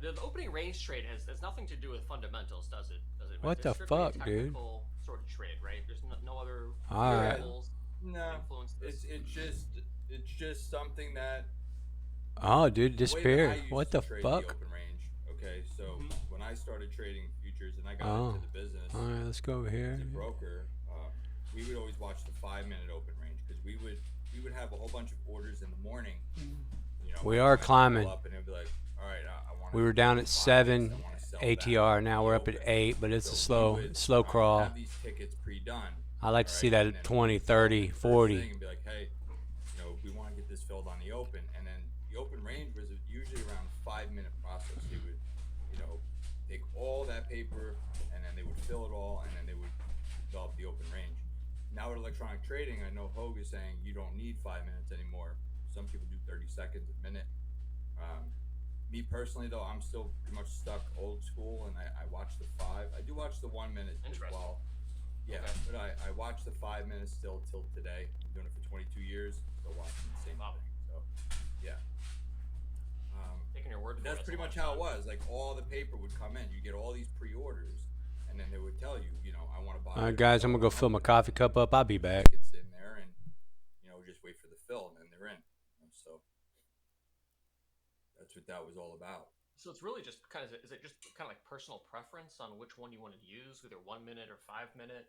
The opening range trade has nothing to do with fundamentals, does it? What It's the strictly a fuck, dude? technical sort of trade, right? There's no other All right. variables that No, influence this. it's just something that Oh, dude, the way that I disappeared. used What to the trade fuck? The open range. Okay, so Mhm. when I started trading futures and I got Oh. into the business All right, let's go over here. as a broker, we would always watch the 5-minute open range because we would have a whole bunch of orders in the morning. We when are I would pull climbing. Up and it would be like, all right, I want. We were down at 7 ATR. Now we're up at 8, but it's a slow crawl. Have these tickets pre-done. I like to see that and at then 20, we'd 30, first 40. thing And be like, hey, we want to get this filled on the open, and then the open range was usually around 5-minute process. They would, take all that paper, and then they would fill it all, and then they would develop the open range. Now with electronic trading, I know Hogue is saying you don't need 5 minutes anymore. Some people do 30 seconds, a minute. Me personally, though, I'm still pretty much stuck old school, and I watch the 5. I do watch the 1 minute as Interesting. well. Yeah, Okay. but I watch the 5 minutes still till today. I'm doing it for 22 years, still watching the same Wow. thing. So, yeah. Taking your word for it. That's pretty much how it was. Like all the paper would come in. You get all these pre-orders, and then they would tell you, I want to buy. All right, guys, I'm going to go fill my coffee cup up. I'll be back. Tickets in there, and just wait for the fill, and then they're in. So that's what that was all about. So it's really just kind of, is it just kind of like personal preference on which one you want to use, either 1 minute or 5 minute?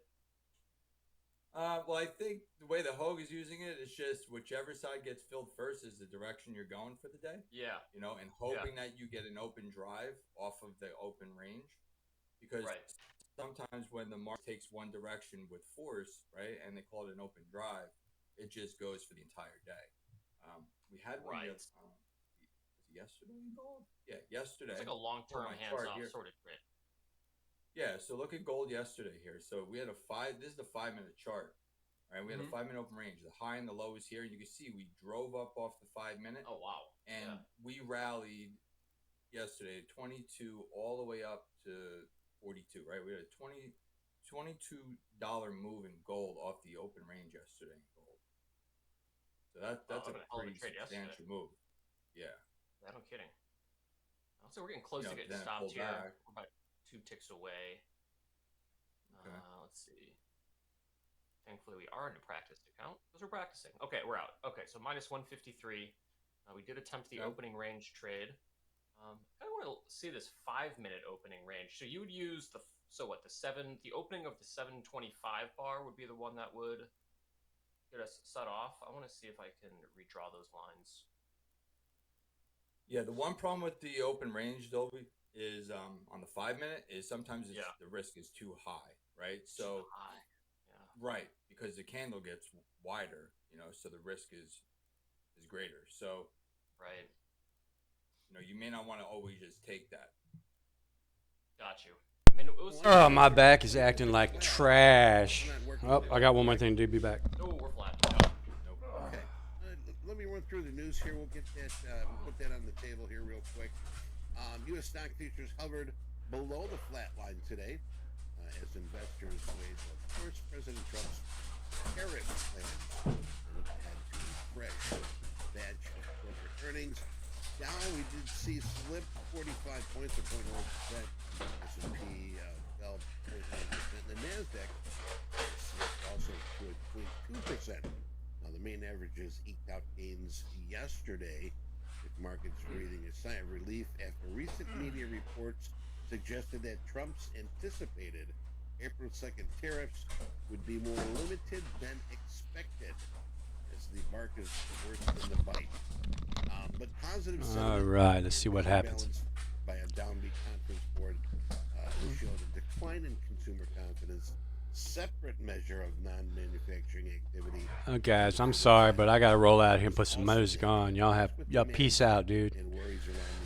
Well, I think the way the Hogue is using it is just whichever side gets filled first is the direction you're going for the day. Yeah. And hoping that you get an open drive off of the open range, because Right. sometimes when the market takes one direction with force, right, and they call it an open drive, it just goes for the entire day. We had one Right. was it yesterday in gold? Yeah, yesterday. It's like a For long-term my chart hands-off here. sort of trade. Yeah, so look at gold yesterday here. So we had this is the 5 minute chart. Right, we had a 5 minute open range. The high and the low is here. You can see we drove up off the 5 minute, Oh wow. and Yeah. we rallied yesterday 22 all the way up to 42. Right, we had a $22 move in gold off the open range yesterday in gold. So that's a What a hell of a pretty trade yesterday. substantial move. Yeah. Yeah, no kidding. So we're getting close to getting Then it stopped pulled here. back. We're about 2 ticks away. Okay. Let's see. Thankfully, we are in a practice account because we're practicing. Okay, we're out. Okay, so minus 153. We did attempt the opening range trade. I want to see this 5 minute opening range. So you would use the opening of the 725 bar would be the one that would get us set off. I want to see if I can redraw those lines. Yeah, the one problem with the open range, Dolby, is on the 5 minute is sometimes the risk is too high, right? So Too high. Yeah. right, because the candle gets wider, so the risk is greater. So right, you may not want to always just take that. Got you. I mean, it was. Oh, my back is acting like trash. Oh, I got one more thing to do. Be back. Oh, we're flat. Nope. Okay. Let me run through the news here. We'll get that. We'll put that on the table here real quick. U.S. stock futures hovered below the flat line today as investors weighed, of course, President Trump's tariff plan and looked ahead to fresh batch of corporate earnings. Dow, we did see slip 45 points or 0.1%. S&P fell 0.9%. The NASDAQ slipped also to 0.2%. Now, the main averages eked out gains yesterday, with markets breathing a sigh of relief after recent media reports suggested that Trump's anticipated April 2nd tariffs would be more limited than expected, as the bark is worse than the bite. But positive All right, let's see what happens. By a downbeat conference board, who showed a decline in consumer confidence, separate measure of non-manufacturing activity. Oh, guys, I'm sorry, but I gotta roll out here and put some music on. Y'all peace out, dude.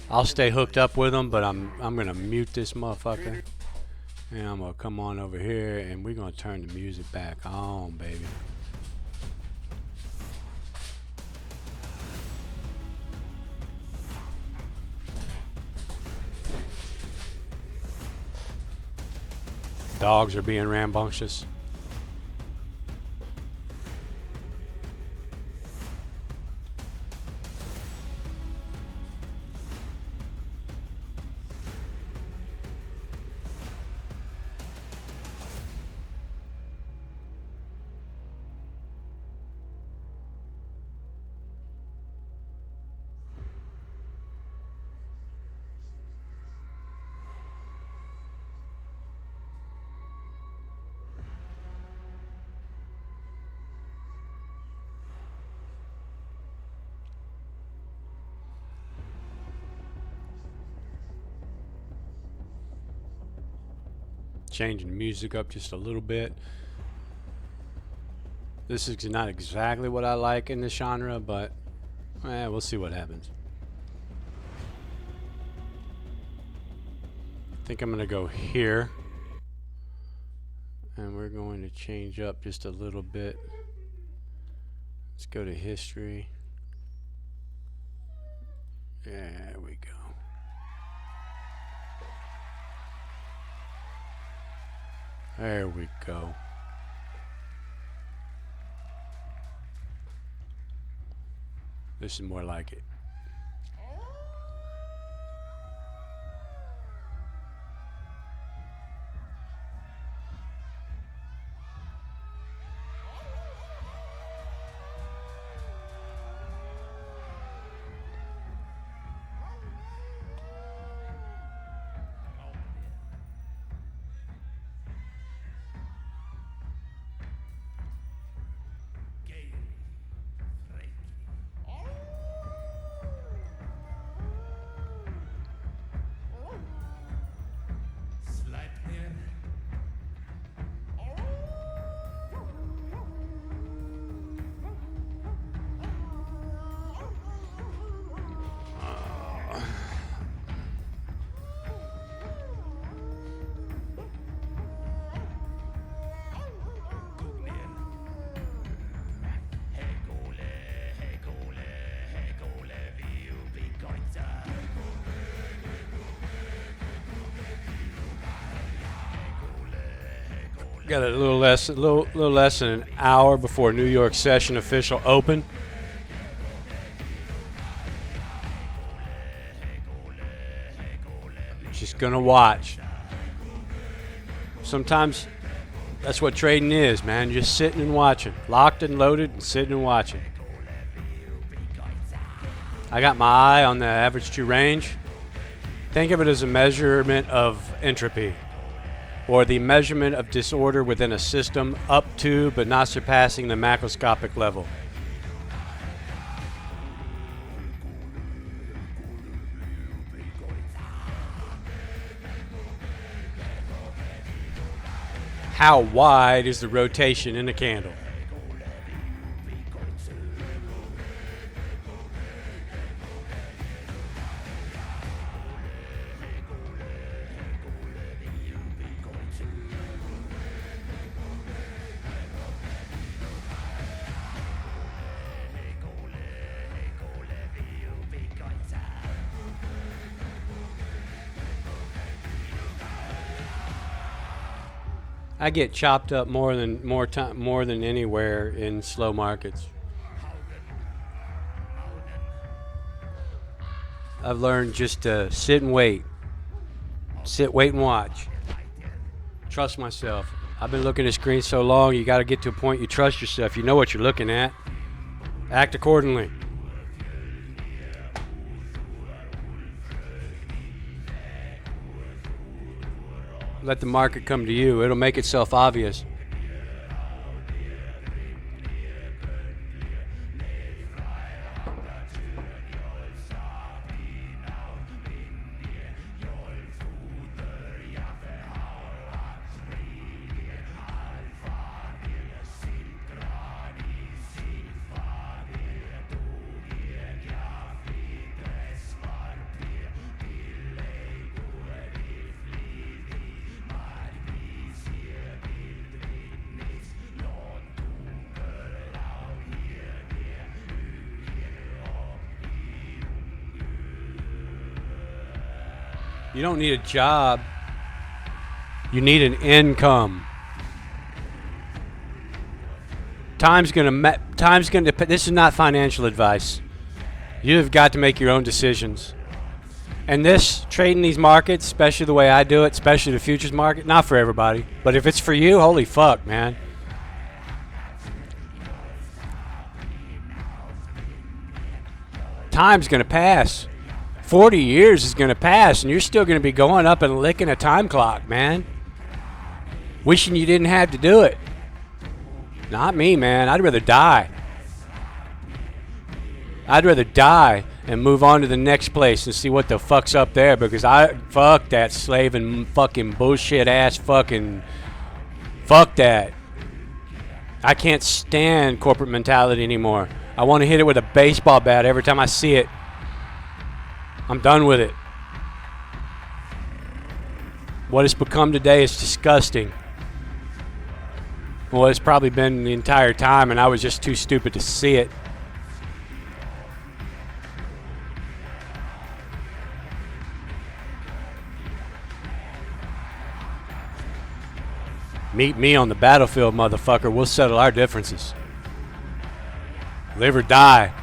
I'll stay hooked up with them, but I'm gonna mute this motherfucker, and I'm gonna come on over here, and we're gonna turn the music back on, baby. Dogs are being rambunctious. Changing the music up just a little bit. This is not exactly what I like in this genre, but we'll see what happens. I think I'm going to go here. And we're going to change up just a little bit. Let's go to history. There we go. There we go. This is more like it. Got a little less than an hour before New York session official open. Just gonna watch. Sometimes that's what trading is, man. Just sitting and watching. Locked and loaded and sitting and watching. I got my eye on the average true range. Think of it as a measurement of entropy, or the measurement of disorder within a system up to but not surpassing the macroscopic level. How wide is the rotation in a candle? I get chopped up more than anywhere in slow markets. I've learned just to sit and wait. Sit, wait, and watch. Trust myself. I've been looking at screens so long, you got to get to a point you trust yourself. You know what you're looking at. Act accordingly. Let the market come to you. It'll make itself obvious. You don't need a job. You need an income. Time's gonna. This is not financial advice. You've got to make your own decisions. And this trading these markets, especially the way I do it, especially the futures market, not for everybody. But if it's for you, holy fuck, man. Time's gonna pass. 40 years is going to pass, and you're still going to be going up and licking a time clock, man. Wishing you didn't have to do it. Not me, man. I'd rather die. I'd rather die and move on to the next place and see what the fuck's up there, because fuck that slaving fucking bullshit ass fucking, fuck that. I can't stand corporate mentality anymore. I want to hit it with a baseball bat every time I see it. I'm done with it. What it's become today is disgusting. Well, it's probably been the entire time, and I was just too stupid to see it. Meet me on the battlefield, motherfucker. We'll settle our differences. Live or die.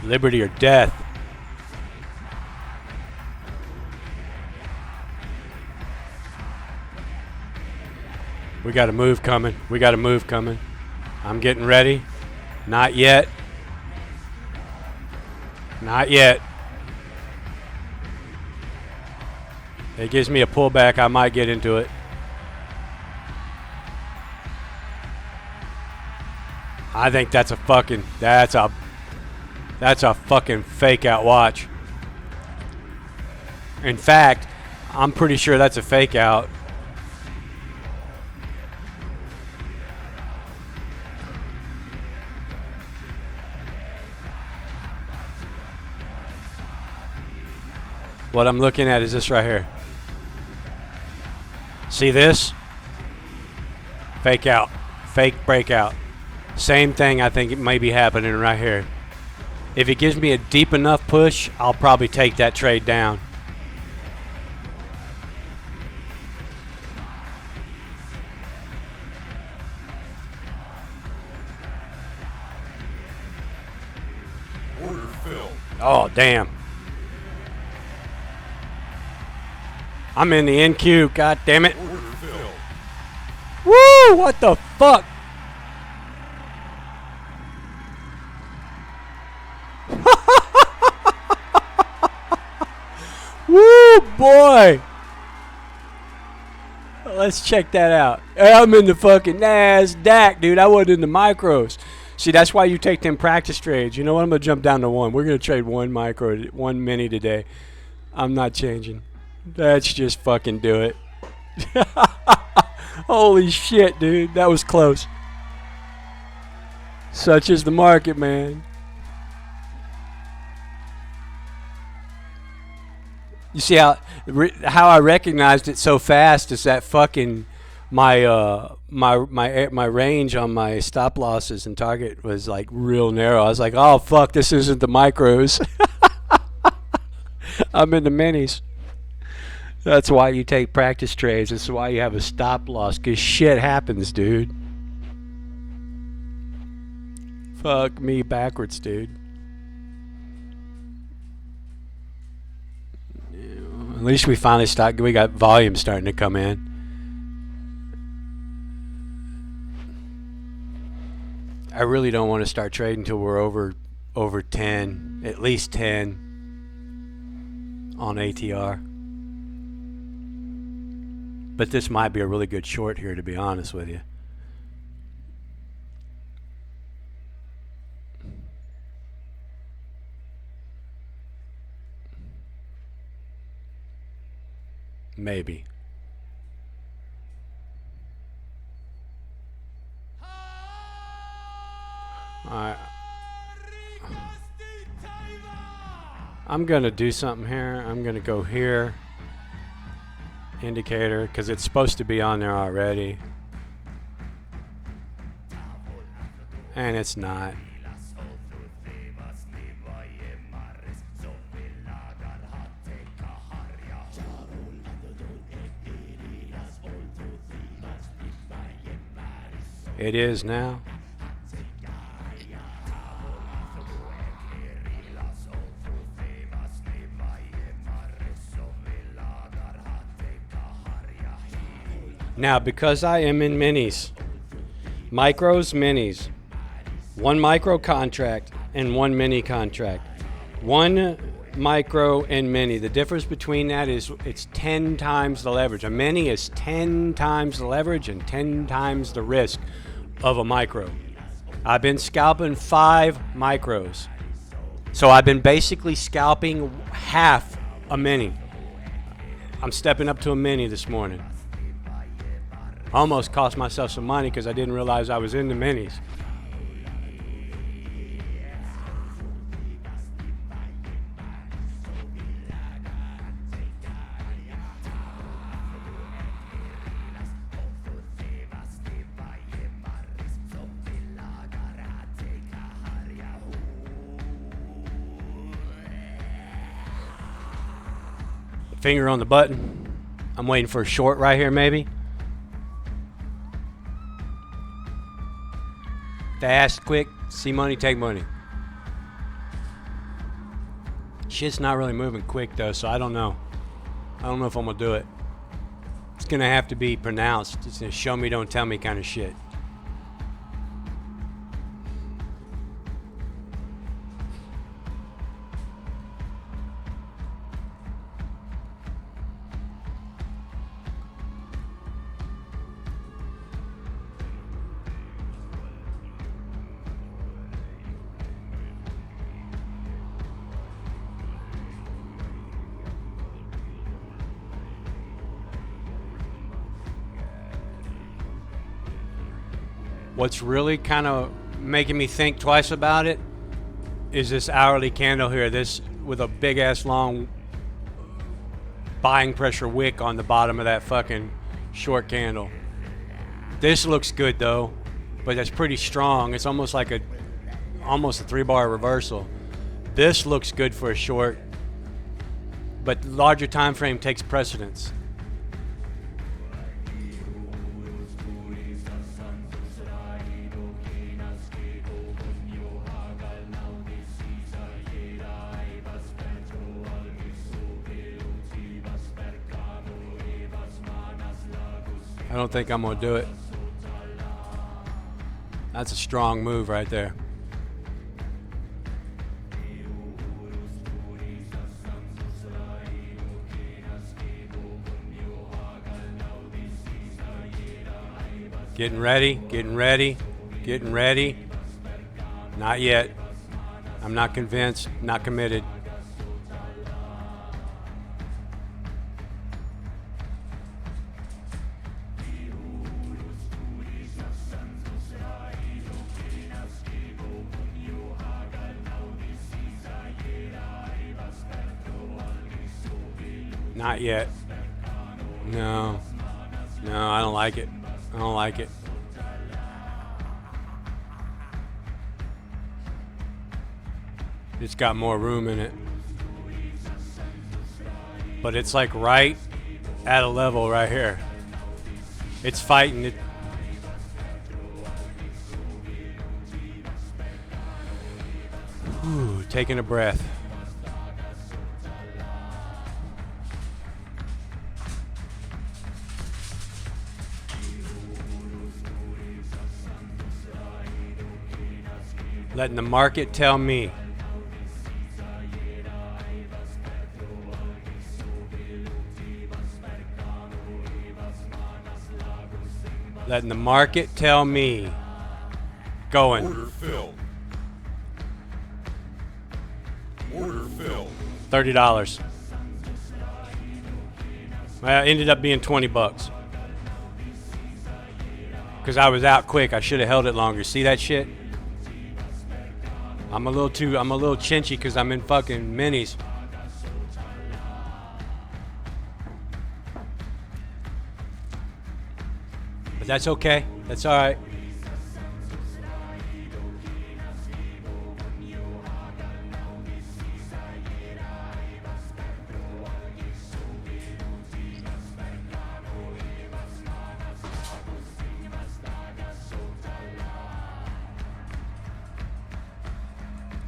Liberty or death. We got a move coming. We got a move coming. I'm getting ready. Not yet. Not yet. It gives me a pullback. I might get into it. I think that's a fucking fake out watch. In fact, I'm pretty sure that's a fake out. What I'm looking at is this right here. See this? Fake out. Fake breakout. Same thing I think it may be happening right here. If it gives me a deep enough push, I'll probably take that trade down. damn. I'm in the NQ, god damn it. Order filled. Woo! What the fuck? Woo, boy! Let's check that out. I'm in the fucking NASDAQ, dude. I wasn't in the micros. See, that's why you take them practice trades. You know what? I'm going to jump down to one. We're going to trade one micro, one mini today. I'm not changing. Let's just fucking do it. Holy shit, dude. That was close. Such is the market, man. You see how I recognized it so fast is that fucking my range on my stop losses and target was like real narrow. I was like, oh fuck, this isn't the micros. I'm in the minis. That's why you take practice trades. This is why you have a stop loss, because shit happens, dude. Fuck me backwards, dude. At least we finally we got volume starting to come in. I really don't want to start trading until we're over 10, at least 10 on ATR. But this might be a really good short here, to be honest with you. Maybe. Alright. I'm going to do something here. I'm going to go here. Indicator, because it's supposed to be on there already. And it's not. It is now. Now, because I am in minis, micros, minis, one micro contract and one mini contract, one micro and mini. The difference between that is it's 10 times the leverage. A mini is 10 times the leverage and 10 times the risk of a micro. I've been scalping 5 micros. So I've been basically scalping half a mini. I'm stepping up to a mini this morning. Almost cost myself some money because I didn't realize I was in the minis. Finger on the button. I'm waiting for a short right here, maybe. Fast, quick, see money, take money. Shit's not really moving quick though, so I don't know. I don't know if I'm gonna do it. It's gonna have to be pronounced. It's a show me, don't tell me kind of shit. What's really kind of making me think twice about it is this hourly candle here, this with a big ass long buying pressure wick on the bottom of that fucking short candle. This looks good though, but that's pretty strong. It's almost like almost a 3-bar reversal. This looks good for a short, but larger time frame takes precedence. I don't think I'm gonna do it. That's a strong move right there. Getting ready, getting ready, getting ready. Not yet. I'm not convinced, not committed. Not yet. No. No, I don't like it. I don't like it. It's got more room in it. But it's like right at a level right here. It's fighting it. Ooh, taking a breath. Letting the market tell me. Letting the market tell me. Going. Order filled. Order filled. $30. Well, it ended up being 20 bucks. Because I was out quick. I should have held it longer. See that shit? I'm a little chinchy because I'm in fucking minis. But that's okay. That's all right.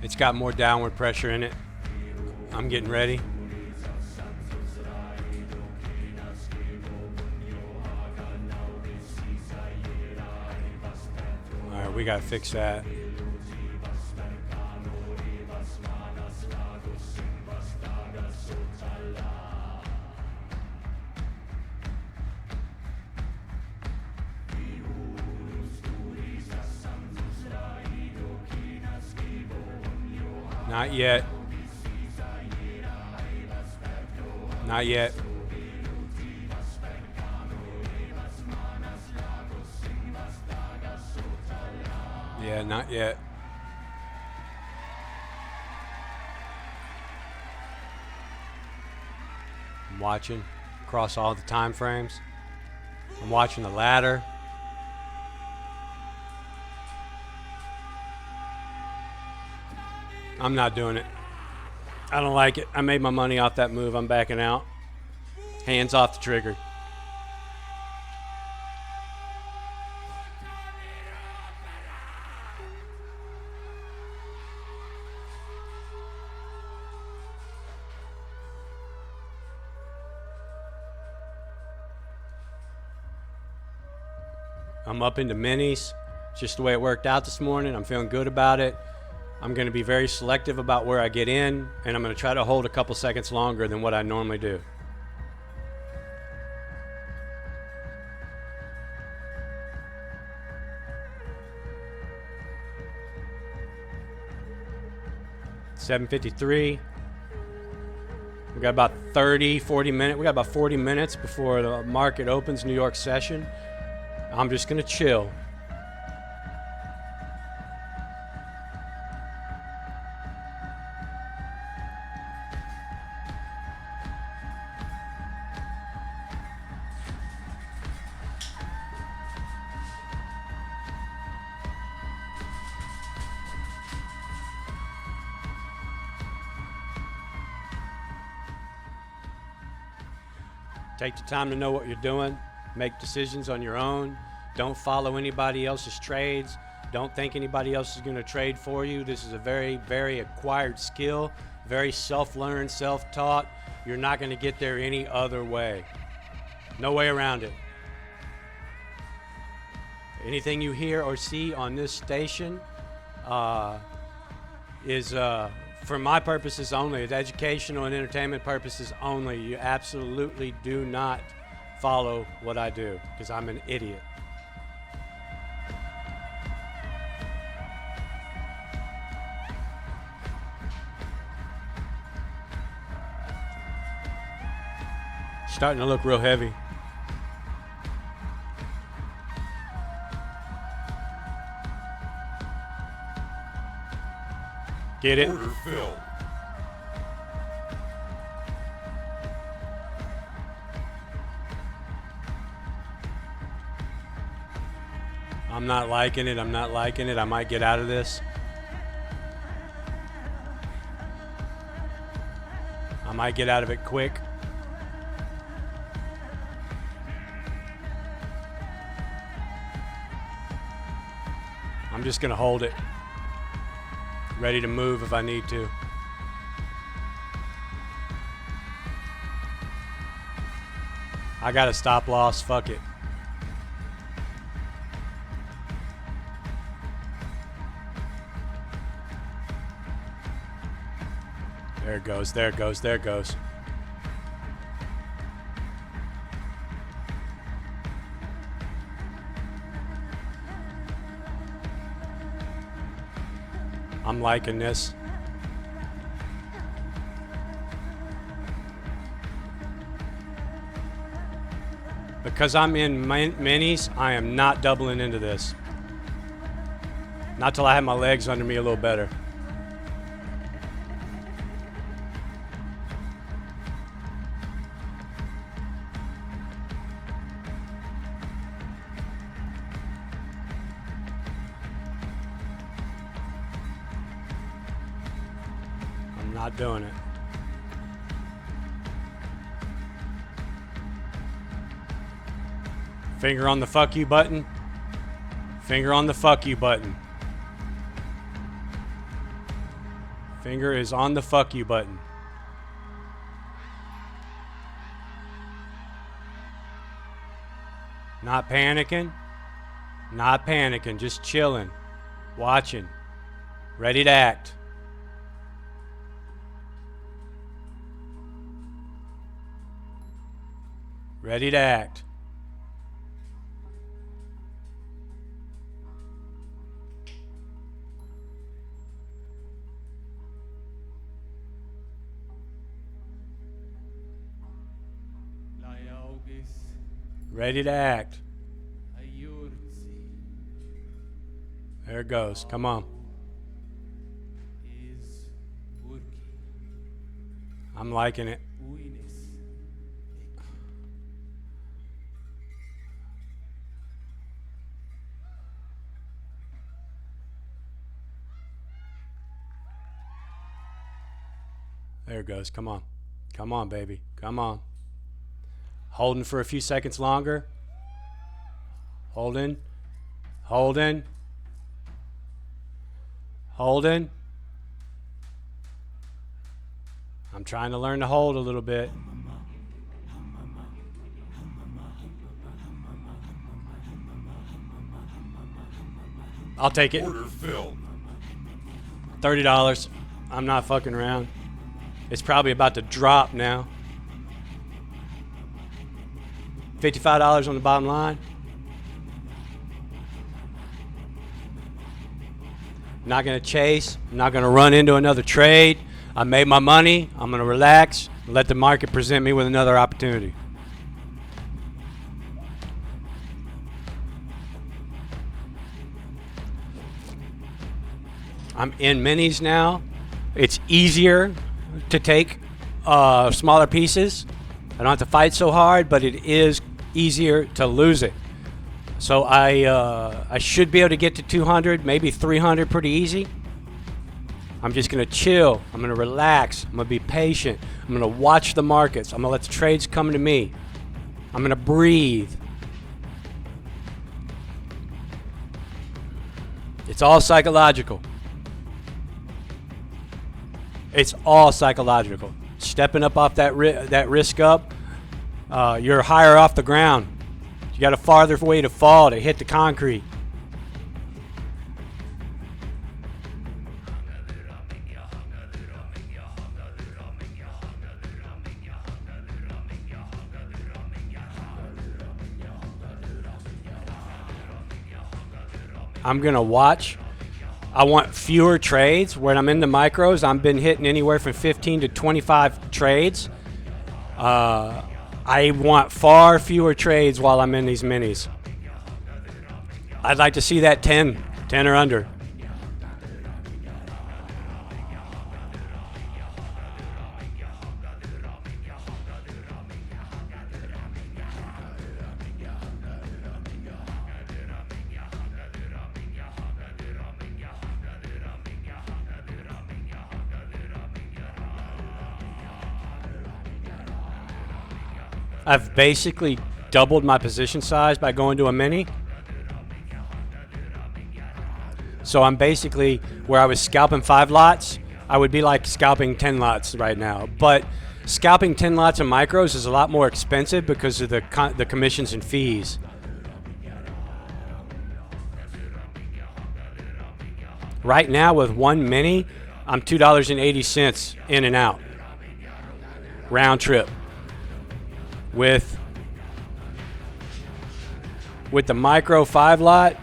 It's got more downward pressure in it. I'm getting ready. All right, we gotta fix that. Not yet. Not yet. Yeah, not yet. I'm watching across all the time frames. I'm watching the ladder. I'm not doing it. I don't like it. I made my money off that move. I'm backing out. Hands off the trigger. I'm up into minis. Just the way it worked out this morning. I'm feeling good about it. I'm going to be very selective about where I get in, and I'm going to try to hold a couple seconds longer than what I normally do. $7.53. We got about 40 minutes. We got about 40 minutes before the market opens, New York session. I'm just going to chill. Take the time to know what you're doing. Make decisions on your own. Don't follow anybody else's trades. Don't think anybody else is going to trade for you. This is a very, very acquired skill, very self-learned, self-taught. You're not going to get there any other way. No way around it. Anything you hear or see on this station is for my purposes only. It's educational and entertainment purposes only. You absolutely do not follow what I do because I'm an idiot. Starting to look real heavy. Get it? Order filled. I'm not liking it. I'm not liking it. I might get out of this. I might get out of it quick. I'm just going to hold it. Ready to move if I need to. I got a stop loss. Fuck it. There it goes. There it goes. There it goes. I'm liking this. Because I'm in minis, I am not doubling into this. Not till I have my legs under me a little better. Not doing it. Finger on the fuck you button. Finger on the fuck you button. Finger is on the fuck you button. Not panicking. Not panicking. Just chilling. Watching. Ready to act. Ready to act. Ready to act. There it goes. Come on. I'm liking it. There it goes. Come on. Come on, baby. Come on. Holding for a few seconds longer. Holding. Holding. Holding. I'm trying to learn to hold a little bit. I'll take it. Order filled. $30. I'm not fucking around. It's probably about to drop now. $55 on the bottom line. Not going to chase. I'm not going to run into another trade. I made my money. I'm going to relax. Let the market present me with another opportunity. I'm in minis now. It's easier to take smaller pieces. I don't have to fight so hard, but it is easier to lose it. So I should be able to get to 200, maybe 300 pretty easy. I'm just going to chill. I'm going to relax. I'm going to be patient. I'm going to watch the markets. I'm going to let the trades come to me. I'm going to breathe. It's all psychological. It's all psychological. Stepping up off that risk up, you're higher off the ground. You got a farther way to fall to hit the concrete. I'm going to watch. I want fewer trades. When I'm in the micros, I've been hitting anywhere from 15 to 25 trades. I want far fewer trades while I'm in these minis. I'd like to see that 10 or under. I've basically doubled my position size by going to a mini. So I'm basically, where I was scalping 5 lots, I would be like scalping 10 lots right now. But scalping 10 lots of micros is a lot more expensive because of the commissions and fees. Right now with one mini, I'm $2.80 in and out. Round trip. With the micro 5 lot,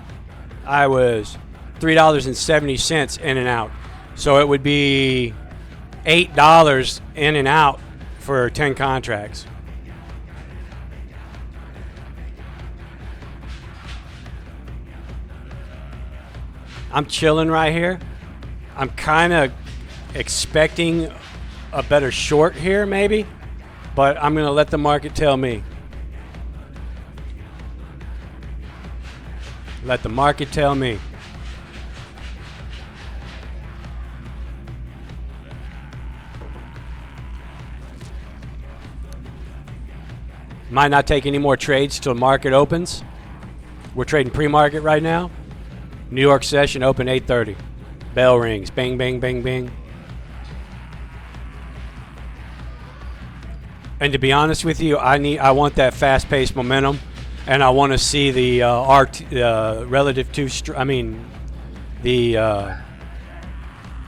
I was $3.70 in and out. So it would be $8 in and out for 10 contracts. I'm chilling right here. I'm kind of expecting a better short here maybe, but I'm going to let the market tell me. Let the market tell me. Might not take any more trades till market opens. We're trading pre-market right now. New York session open 8:30. Bell rings. Bang, bang, bang, bang. And to be honest with you, I want that fast-paced momentum, and I want to see the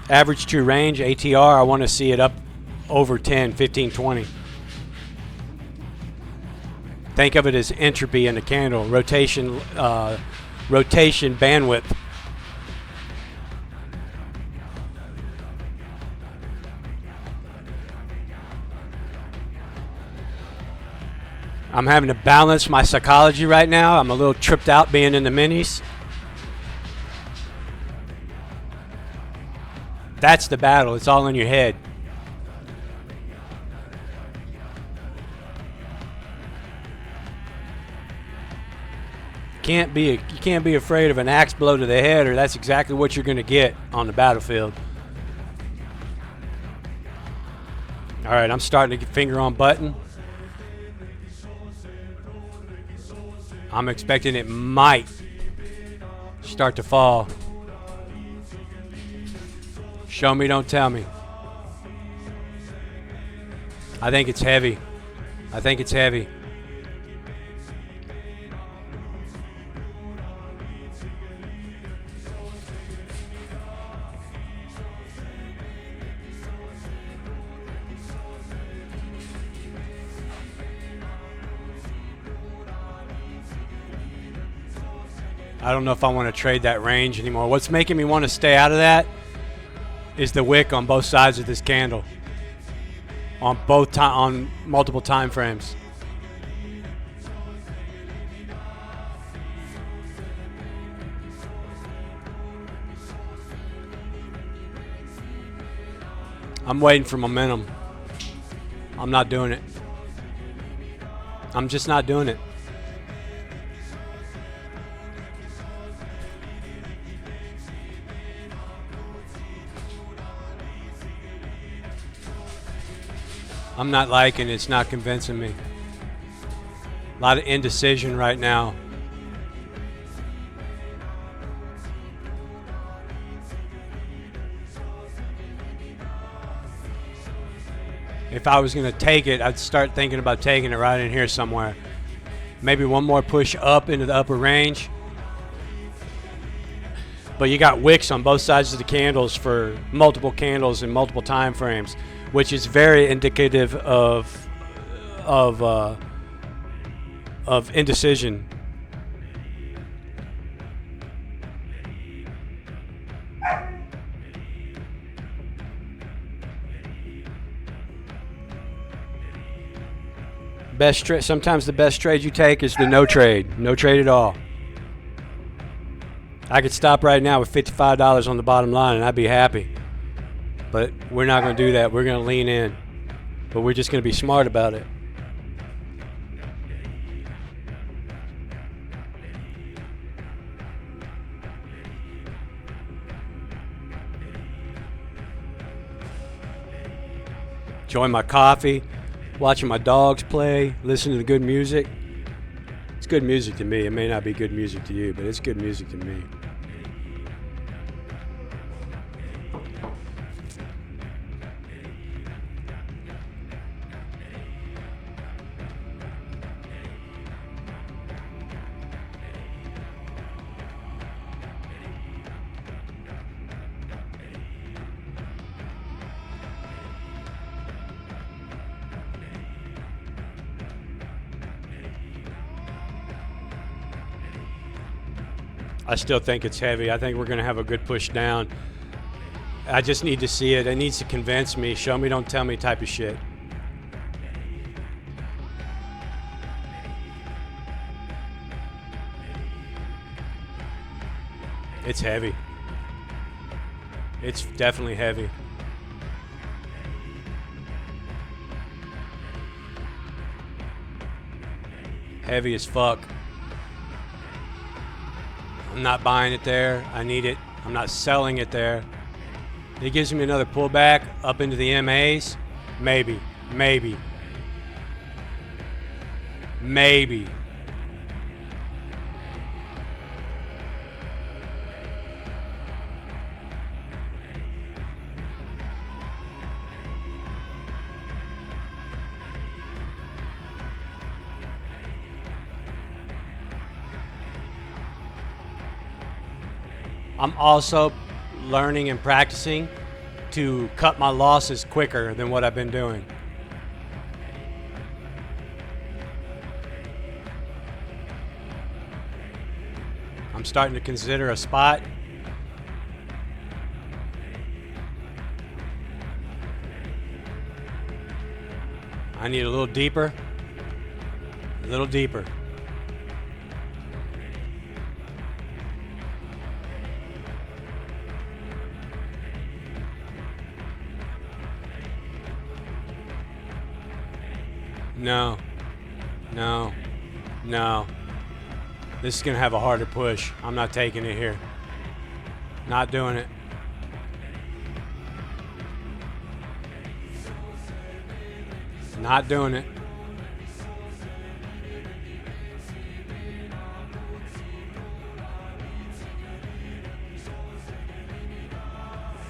average true range ATR. I want to see it up over 10, 15, 20. Think of it as entropy in the candle, rotation bandwidth. I'm having to balance my psychology right now. I'm a little tripped out being in the minis. That's the battle. It's all in your head. You can't be afraid of an axe blow to the head, or that's exactly what you're going to get on the battlefield. All right, I'm starting to get finger on button. I'm expecting it might start to fall. Show me, don't tell me. I think it's heavy. I think it's heavy. I don't know if I want to trade that range anymore. What's making me want to stay out of that is the wick on both sides of this candle, on multiple time frames. I'm waiting for momentum. I'm not doing it. I'm just not doing it. I'm not liking it. It's not convincing me. A lot of indecision right now. If I was going to take it, I'd start thinking about taking it right in here somewhere. Maybe one more push up into the upper range. But you got wicks on both sides of the candles for multiple candles and multiple time frames, which is very indicative of indecision. Sometimes the best trade you take is the no trade at all. I could stop right now with $55 on the bottom line and I'd be happy. But we're not going to do that. We're going to lean in. But we're just going to be smart about it. Enjoying my coffee, watching my dogs play, listening to good music. It's good music to me. It may not be good music to you, but it's good music to me. I still think it's heavy. I think we're going to have a good push down. I just need to see it. It needs to convince me. Show me, don't tell me type of shit. It's heavy. It's definitely heavy. Heavy as fuck. I'm not buying it there. I need it. I'm not selling it there. It gives me another pullback up into the MAs. Maybe. I'm also learning and practicing to cut my losses quicker than what I've been doing. I'm starting to consider a spot. I need a little deeper. A little deeper. No. This is going to have a harder push. I'm not taking it here. Not doing it. Not doing it.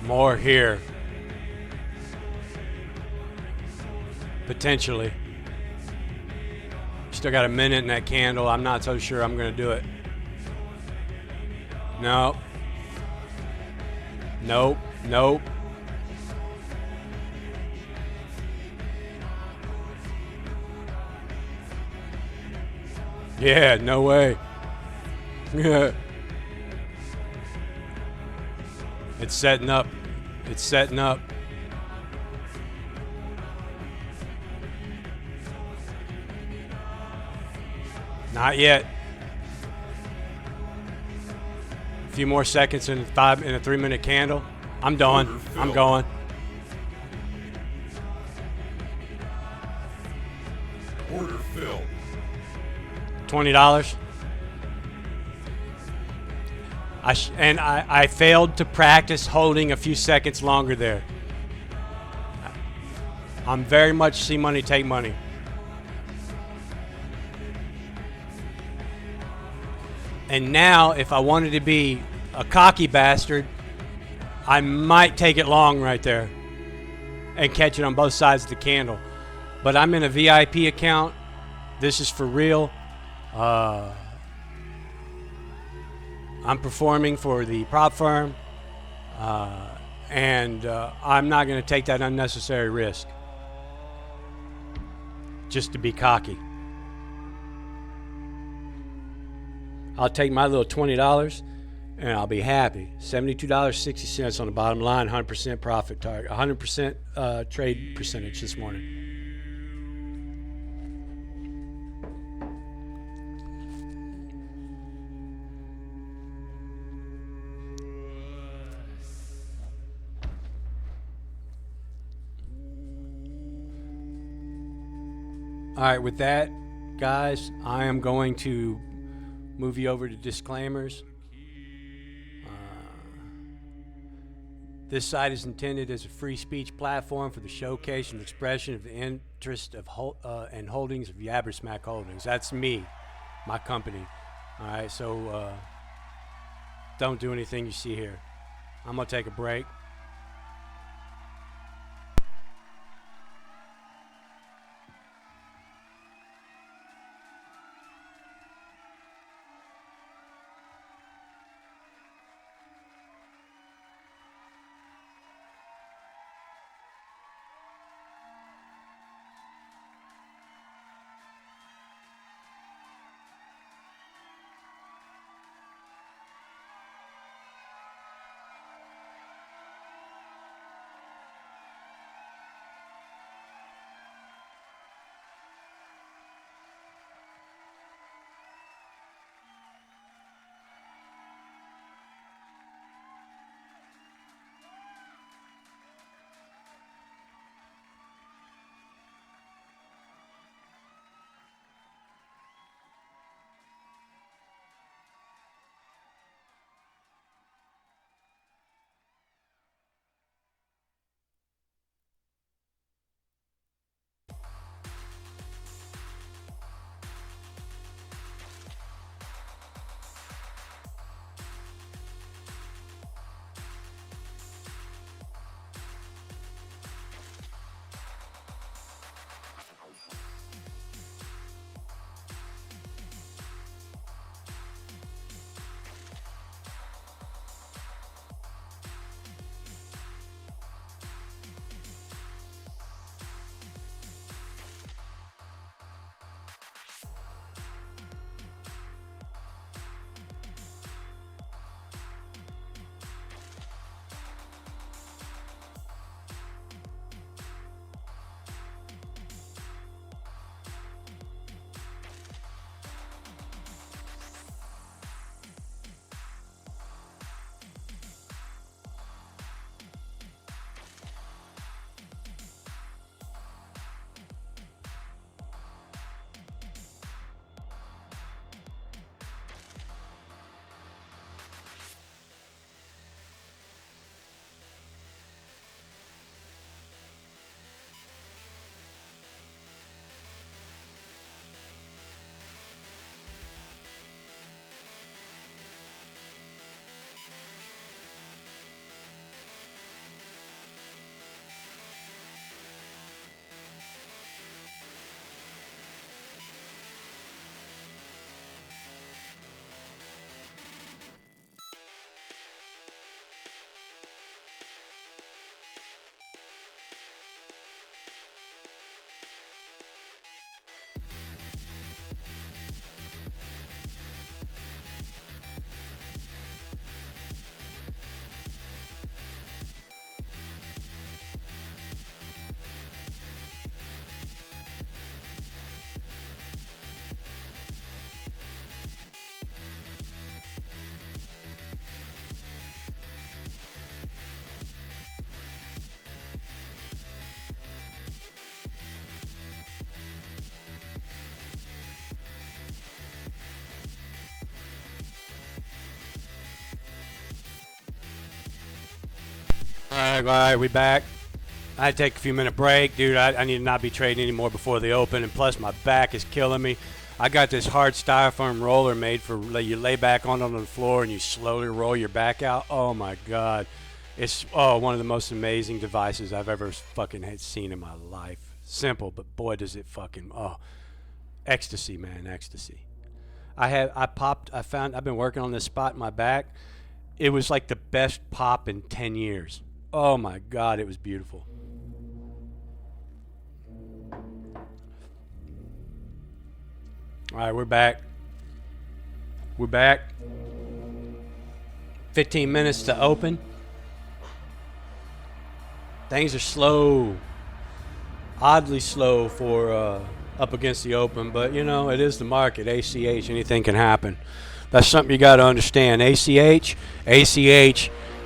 More here. Potentially. Still got a minute in that candle. I'm not so sure I'm going to do it. Nope. Yeah, no way. Yeah. It's setting up. Not yet. A few more seconds in a 3-minute candle. I'm done. I'm going. Order filled. $20. I failed to practice holding a few seconds longer there. I'm very much see money, take money. And now, if I wanted to be a cocky bastard, I might take it long right there and catch it on both sides of the candle. But I'm in a VIP account. This is for real. I'm performing for the prop firm. And I'm not going to take that unnecessary risk just to be cocky. I'll take my little $20 and I'll be happy. $72.60 on the bottom line, 100% profit target, 100% trade percentage this morning. All right, with that, guys, I am going to move you over to disclaimers. This site is intended as a free speech platform for the showcase and expression of the interest of and holdings of Yabbersmack Holdings. That's me, my company. All right, so don't do anything you see here. I'm gonna take a break. All right, we back. I had to take a few minute break, dude. I need to not be trading anymore before they open, and plus my back is killing me. I got this hard styrofoam roller made for you lay back on the floor and you slowly roll your back out. Oh my God, it's one of the most amazing devices I've ever fucking had seen in my life. Simple, but boy does it fucking ecstasy, man, ecstasy. I've been working on this spot in my back. It was like the best pop in 10 years. Oh my God, it was beautiful. All right, we're back. We're back. 15 minutes to open. Things are slow. Oddly slow for up against the open, but you know, it is the market. ACH, anything can happen. That's something you got to understand. ACH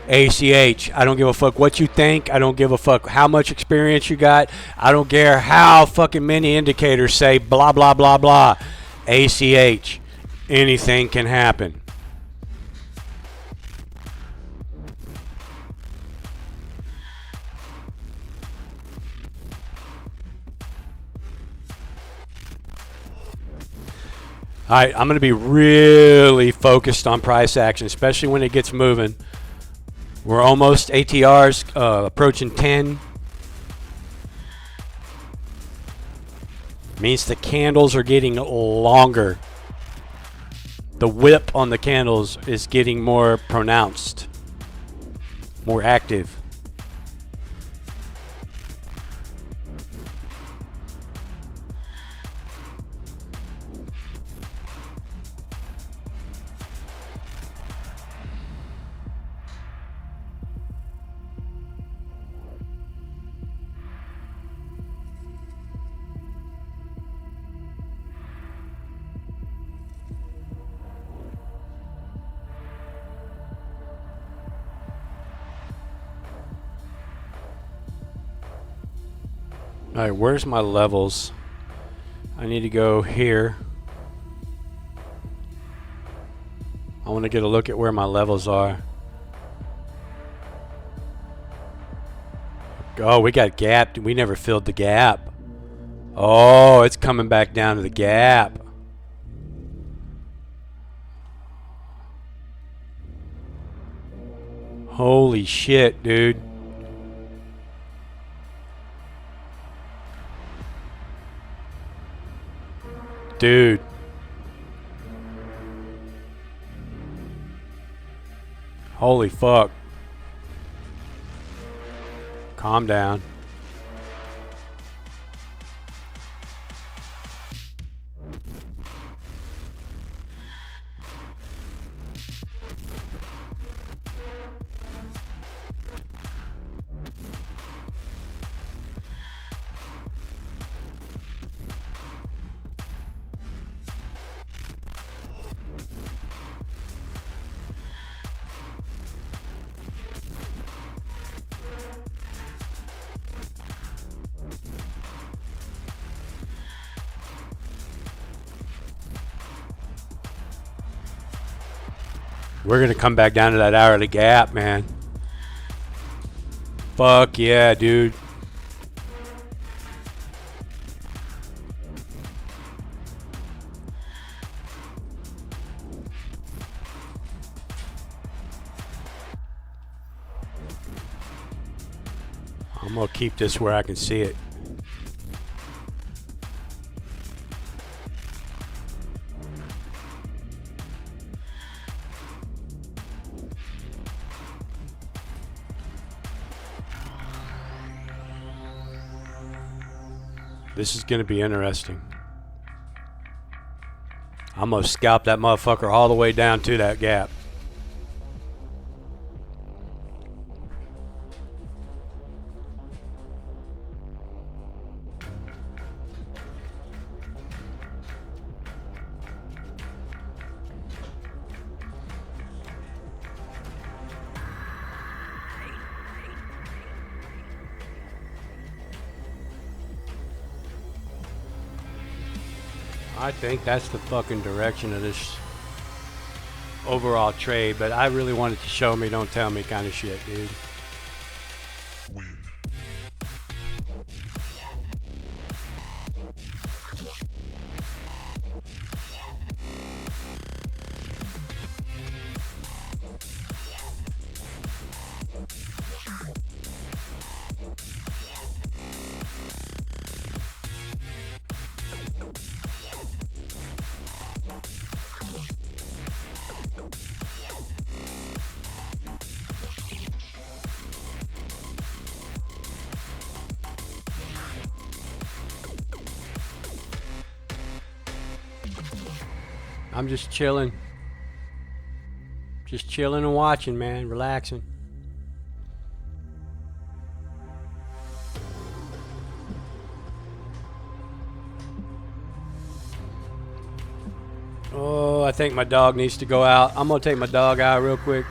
ACH. I don't give a fuck what you think. I don't give a fuck how much experience you got. I don't care how fucking many indicators say blah, blah, blah, blah. ACH. Anything can happen. All right, I'm going to be really focused on price action, especially when it gets moving. We're almost ATRs approaching 10. Means the candles are getting longer. The whip on the candles is getting more pronounced, more active. All right, where's my levels? I need to go here. I want to get a look at where my levels are. Oh, we got gapped. We never filled the gap. Oh, it's coming back down to the gap. Holy shit, dude. Dude. Holy fuck. Calm down. We're going to come back down to that hourly gap, man. Fuck yeah, dude. I'm going to keep this where I can see it. This is going to be interesting. I'm going to scalp that motherfucker all the way down to that gap. I think that's the fucking direction of this overall trade, but I really wanted to show me, don't tell me kind of shit, dude. I'm just chilling. Just chilling and watching, man. Relaxing. Oh, I think my dog needs to go out. I'm going to take my dog out real quick.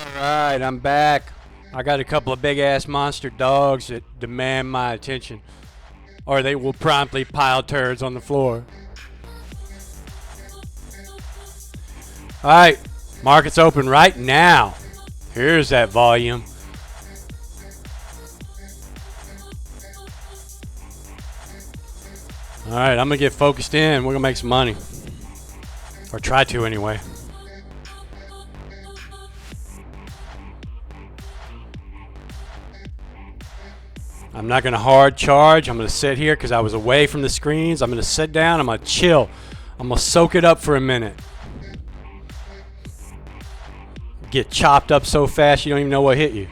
Alright, I'm back. I got a couple of big ass monster dogs that demand my attention, or they will promptly pile turds on the floor. Alright, market's open right now. Here's that volume. Alright, I'm gonna get focused in. We're gonna make some money. Or try to anyway. I'm not going to hard charge. I'm going to sit here because I was away from the screens. I'm going to sit down. I'm going to chill. I'm going to soak it up for a minute. Get chopped up so fast you don't even know what hit you.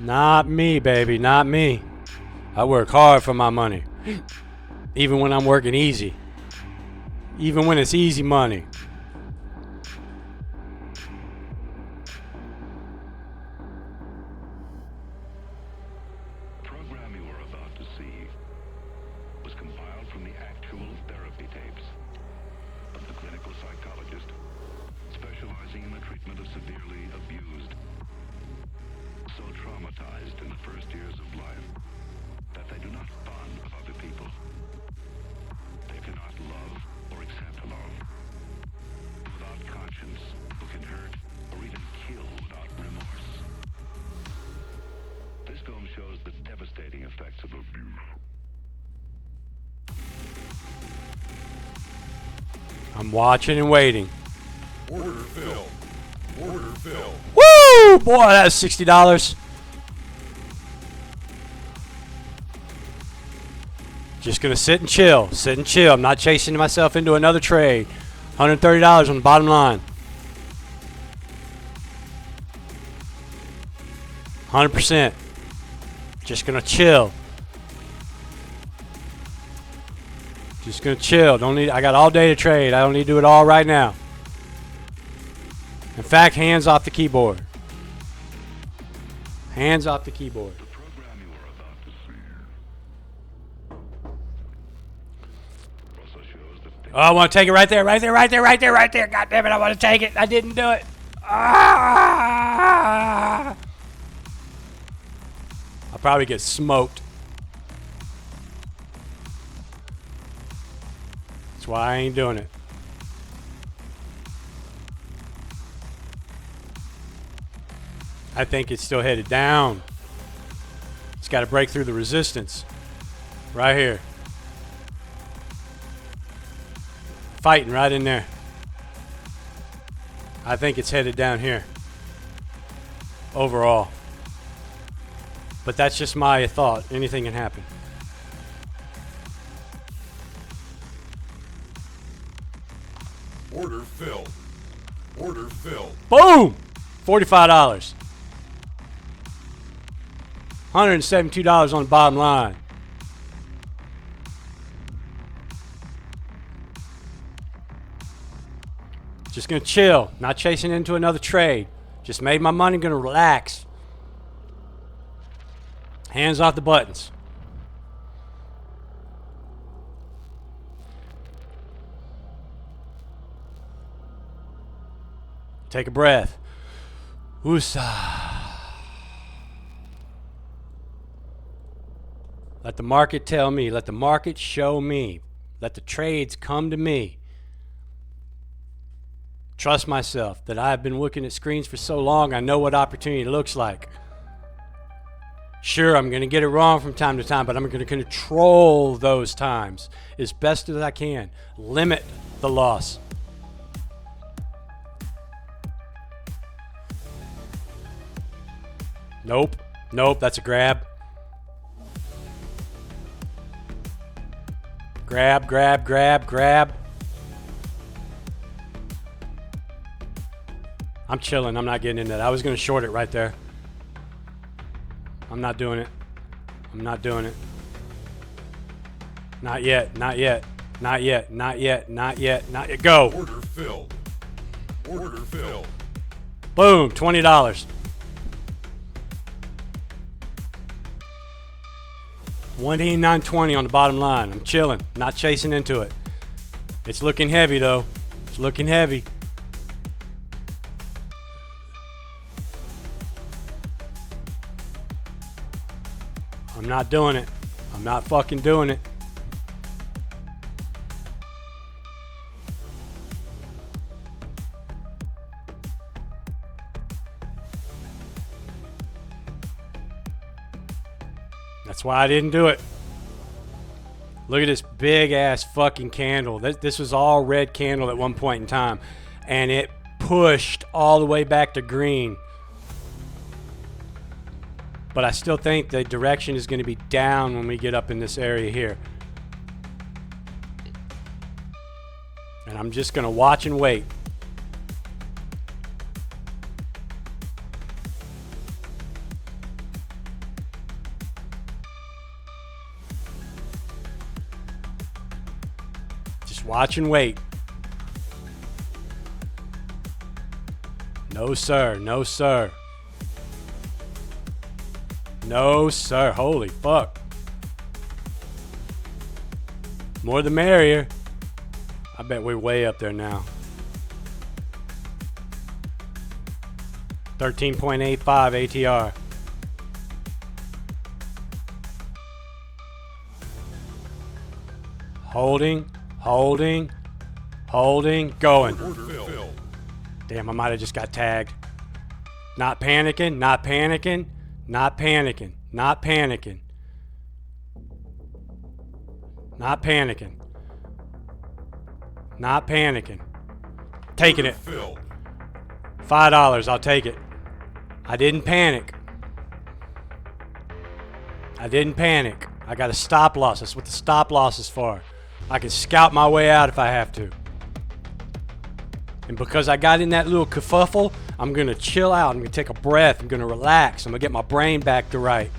Not me, baby. Not me. I work hard for my money. Even when I'm working easy. Even when it's easy money. I'm watching and waiting. Order filled. Order filled. Woo! Boy, that was $60. Just gonna sit and chill. Sit and chill. I'm not chasing myself into another trade. $130 on the bottom line. 100%. Just gonna chill. Just gonna chill. Don't need. I got all day to trade. I don't need to do it all right now. In fact, hands off the keyboard. Hands off the keyboard. Oh, I want to take it right there, right there, right there, right there, right there. God damn it, I want to take it. I didn't do it. Ah! I'll probably get smoked. That's why I ain't doing it. I think it's still headed down. It's got to break through the resistance. Right here. Fighting right in there. I think it's headed down here. Overall. But that's just my thought. Anything can happen. Order filled. Order filled. Boom! $45. $172 on the bottom line. Just gonna chill, not chasing into another trade. Just made my money, gonna relax. Hands off the buttons. Take a breath. Woosah. Let the market tell me. Let the market show me. Let the trades come to me. Trust myself that I've been looking at screens for so long, I know what opportunity looks like. Sure, I'm going to get it wrong from time to time, but I'm going to control those times as best as I can. Limit the loss. Nope. Nope, that's a grab. Grab, grab, grab, grab. I'm chilling. I'm not getting into that. I was going to short it right there. I'm not doing it. I'm not doing it. Not yet. Not yet. Not yet. Not yet. Not yet. Not yet. Go. Order filled. Order filled. Boom. $20. $189.20 on the bottom line. I'm chilling. Not chasing into it. It's looking heavy, though. It's looking heavy. not doing it. I'm not fucking doing it. That's why I didn't do it. Look at this big ass fucking candle. This was all red candle at one point in time, and it pushed all the way back to green. But I still think the direction is going to be down when we get up in this area here. And I'm just going to watch and wait. Just watch and wait. No, sir. No, sir. No, sir. Holy fuck. More the merrier. I bet we're way up there now. 13.85 ATR. Holding, holding, holding, going. Order filled. Damn, I might have just got tagged. Not panicking, not panicking, not panicking, not panicking. Not panicking. Not panicking. Taking it. Filled. $5, I'll take it. I didn't panic. I didn't panic. I got a stop loss. That's what the stop loss is for. I can scout my way out if I have to. And because I got in that little kerfuffle, I'm going to chill out. I'm going to take a breath. I'm going to relax. I'm going to get my brain back to right.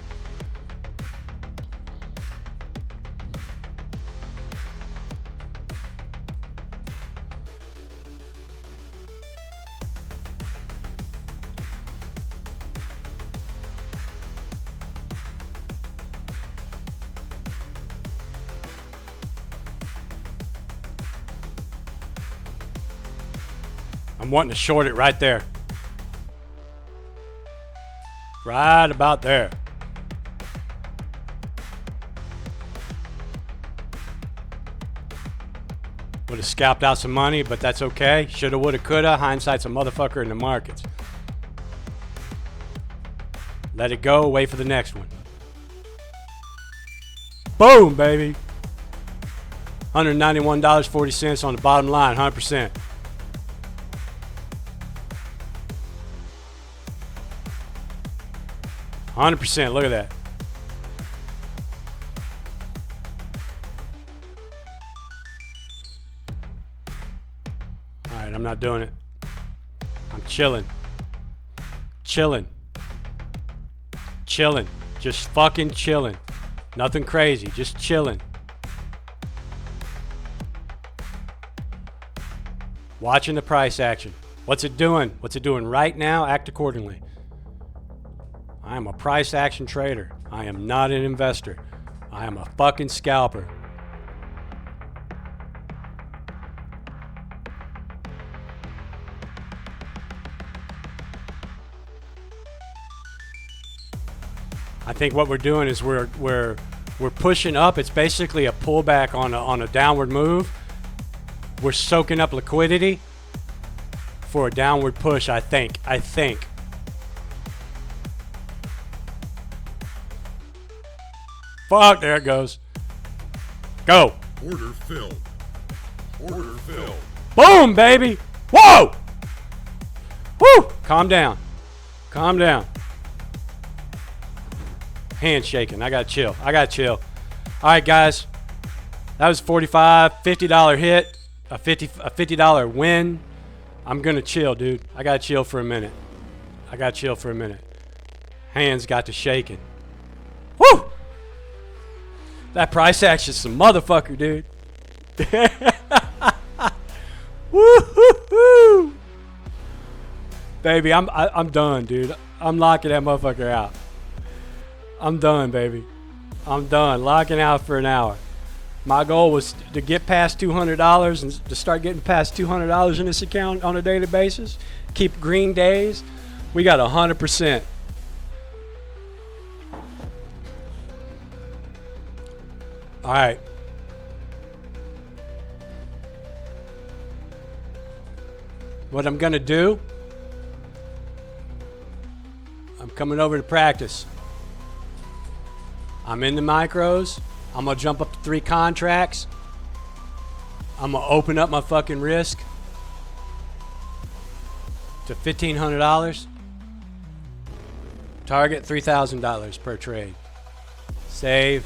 I'm wanting to short it right there. Right about there. Would have scalped out some money, but that's okay. Shoulda, woulda, coulda. Hindsight's a motherfucker in the markets. Let it go. Wait for the next one. Boom, baby. $191.40 on the bottom line, 100%. Look at that. All right, I'm not doing it. I'm chilling. Chilling. Chilling. Just fucking chilling. Nothing crazy. Just chilling. Watching the price action. What's it doing? What's it doing right now? Act accordingly. I am a price action trader. I am not an investor. I am a fucking scalper. I think what we're doing is we're pushing up. It's basically a pullback on a downward move. We're soaking up liquidity for a downward push, I think. Fuck, there it goes. Go. Order filled. Order filled. Boom, baby. Whoa. Woo. Calm down. Calm down. Hand shaking. I gotta chill. All right, guys. That was $45, $50 hit, a $50 win. I'm gonna chill, dude. I gotta chill for a minute. Hands got to shaking. Woo! That price action's some motherfucker, dude. Woo-hoo-hoo! Baby, I'm done, dude. I'm locking that motherfucker out. I'm done, baby. I'm done. Locking out for an hour. My goal was to get past $200 and to start getting past $200 in this account on a daily basis. Keep green days. We got 100%. All right. What I'm going to do, I'm coming over to practice. I'm in the micros. I'm going to jump up to 3 contracts. I'm going to open up my fucking risk to $1,500. Target $3,000 per trade. Save.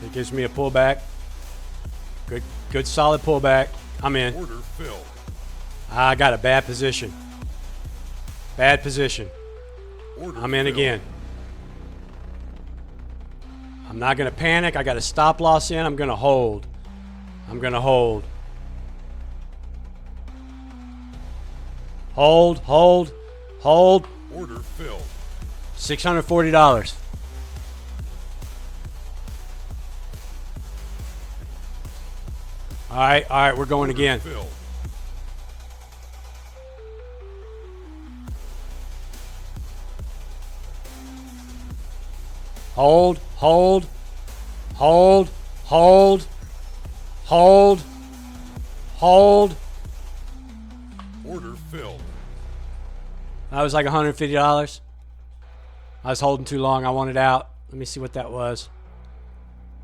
It gives me a pullback. Good solid pullback. I'm in. Order filled. I got a bad position. Bad position. Order I'm in filled. again. I'm not going to panic. I got a stop loss in. I'm going to hold. I'm going to hold. Hold, hold, hold. Order filled. $640. All right, we're going again. Filled. Hold, hold, hold, hold, hold, hold. Order filled. That was like $150. I was holding too long. I wanted out. Let me see what that was.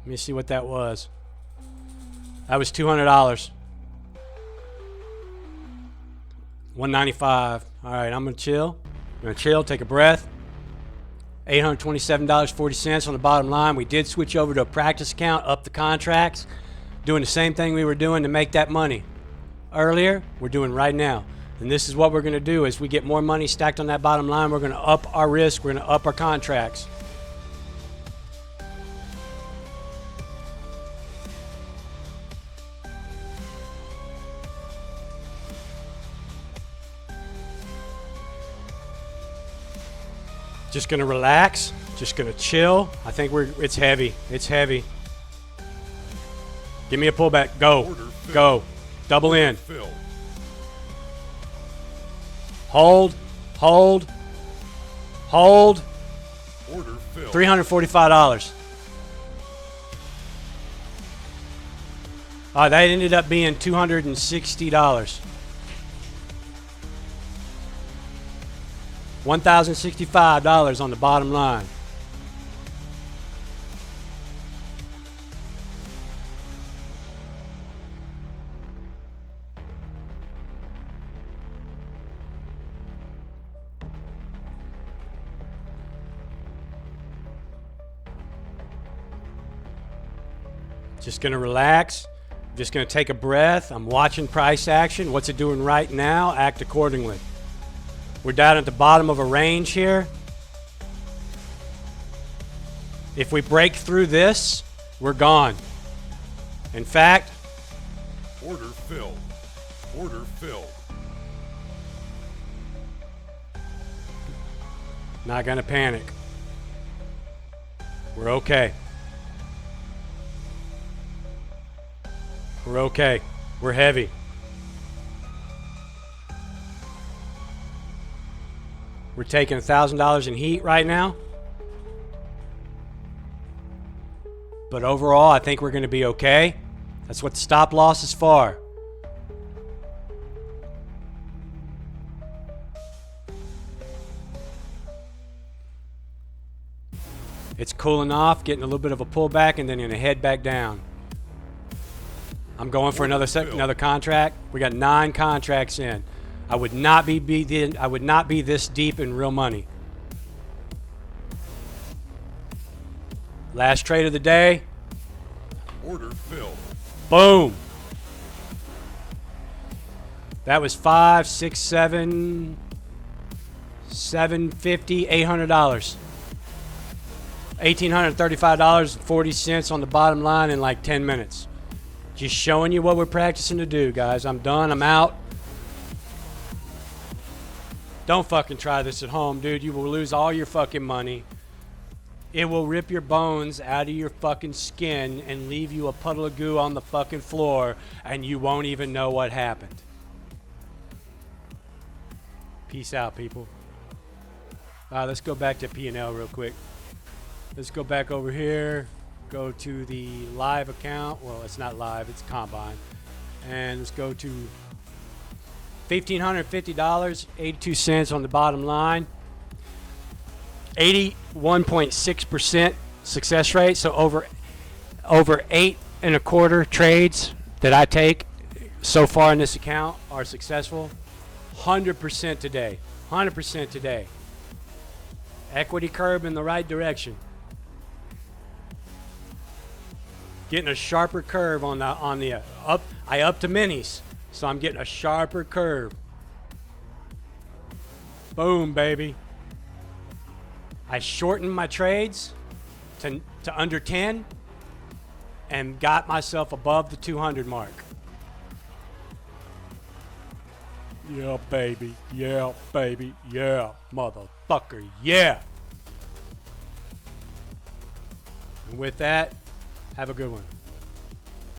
Let me see what that was. That was $200. $195. All right, I'm going to chill. I'm going to chill, take a breath. $827.40 on the bottom line. We did switch over to a practice account, up the contracts. Doing the same thing we were doing to make that money earlier, we're doing right now. And this is what we're going to do. As we get more money stacked on that bottom line, we're going to up our risk. We're going to up our contracts. Just going to relax. Just going to chill. I think it's heavy. It's heavy. Give me a pullback. Go. Order filled. Go. Double in. Filled. Hold. Hold. Hold. Order filled. $345. That ended up being $260. $1,065 on the bottom line. Just going to relax. Just going to take a breath. I'm watching price action. What's it doing right now? Act accordingly. We're down at the bottom of a range here. If we break through this, we're gone. In fact, Order filled. Order filled. not going to panic. We're okay. We're okay. We're heavy. We're taking $1,000 in heat right now. But overall, I think we're going to be okay. That's what the stop loss is for. It's cooling off, getting a little bit of a pullback, and then going to head back down. I'm going for another contract. We got 9 contracts in. I would not be this deep in real money. Last trade of the day. Order filled. Boom. That was $5, $6, $7, $750, $800. $1,835.40 on the bottom line in like 10 minutes. Just showing you what we're practicing to do, guys. I'm done. I'm out. Don't fucking try this at home, dude. You will lose all your fucking money. it will rip your bones out of your fucking skin and leave you a puddle of goo on the fucking floor, and you won't even know what happened. Peace out, people. Let's go back to P&L real quick. Let's go back over here. Go to the live account. Well, it's not live, it's Combine. And let's go to $1,550, 82 cents on the bottom line. 81.6% success rate. So over 8 1/4 trades that I take so far in this account are successful. 100% today. 100% today. Equity curve in the right direction. Getting a sharper curve on the up. I up to minis, so I'm getting a sharper curve. Boom, baby. I shortened my trades to under 10 and got myself above the 200 mark. Yeah, baby. Yeah, baby. Yeah, motherfucker. Yeah. And with that, have a good one.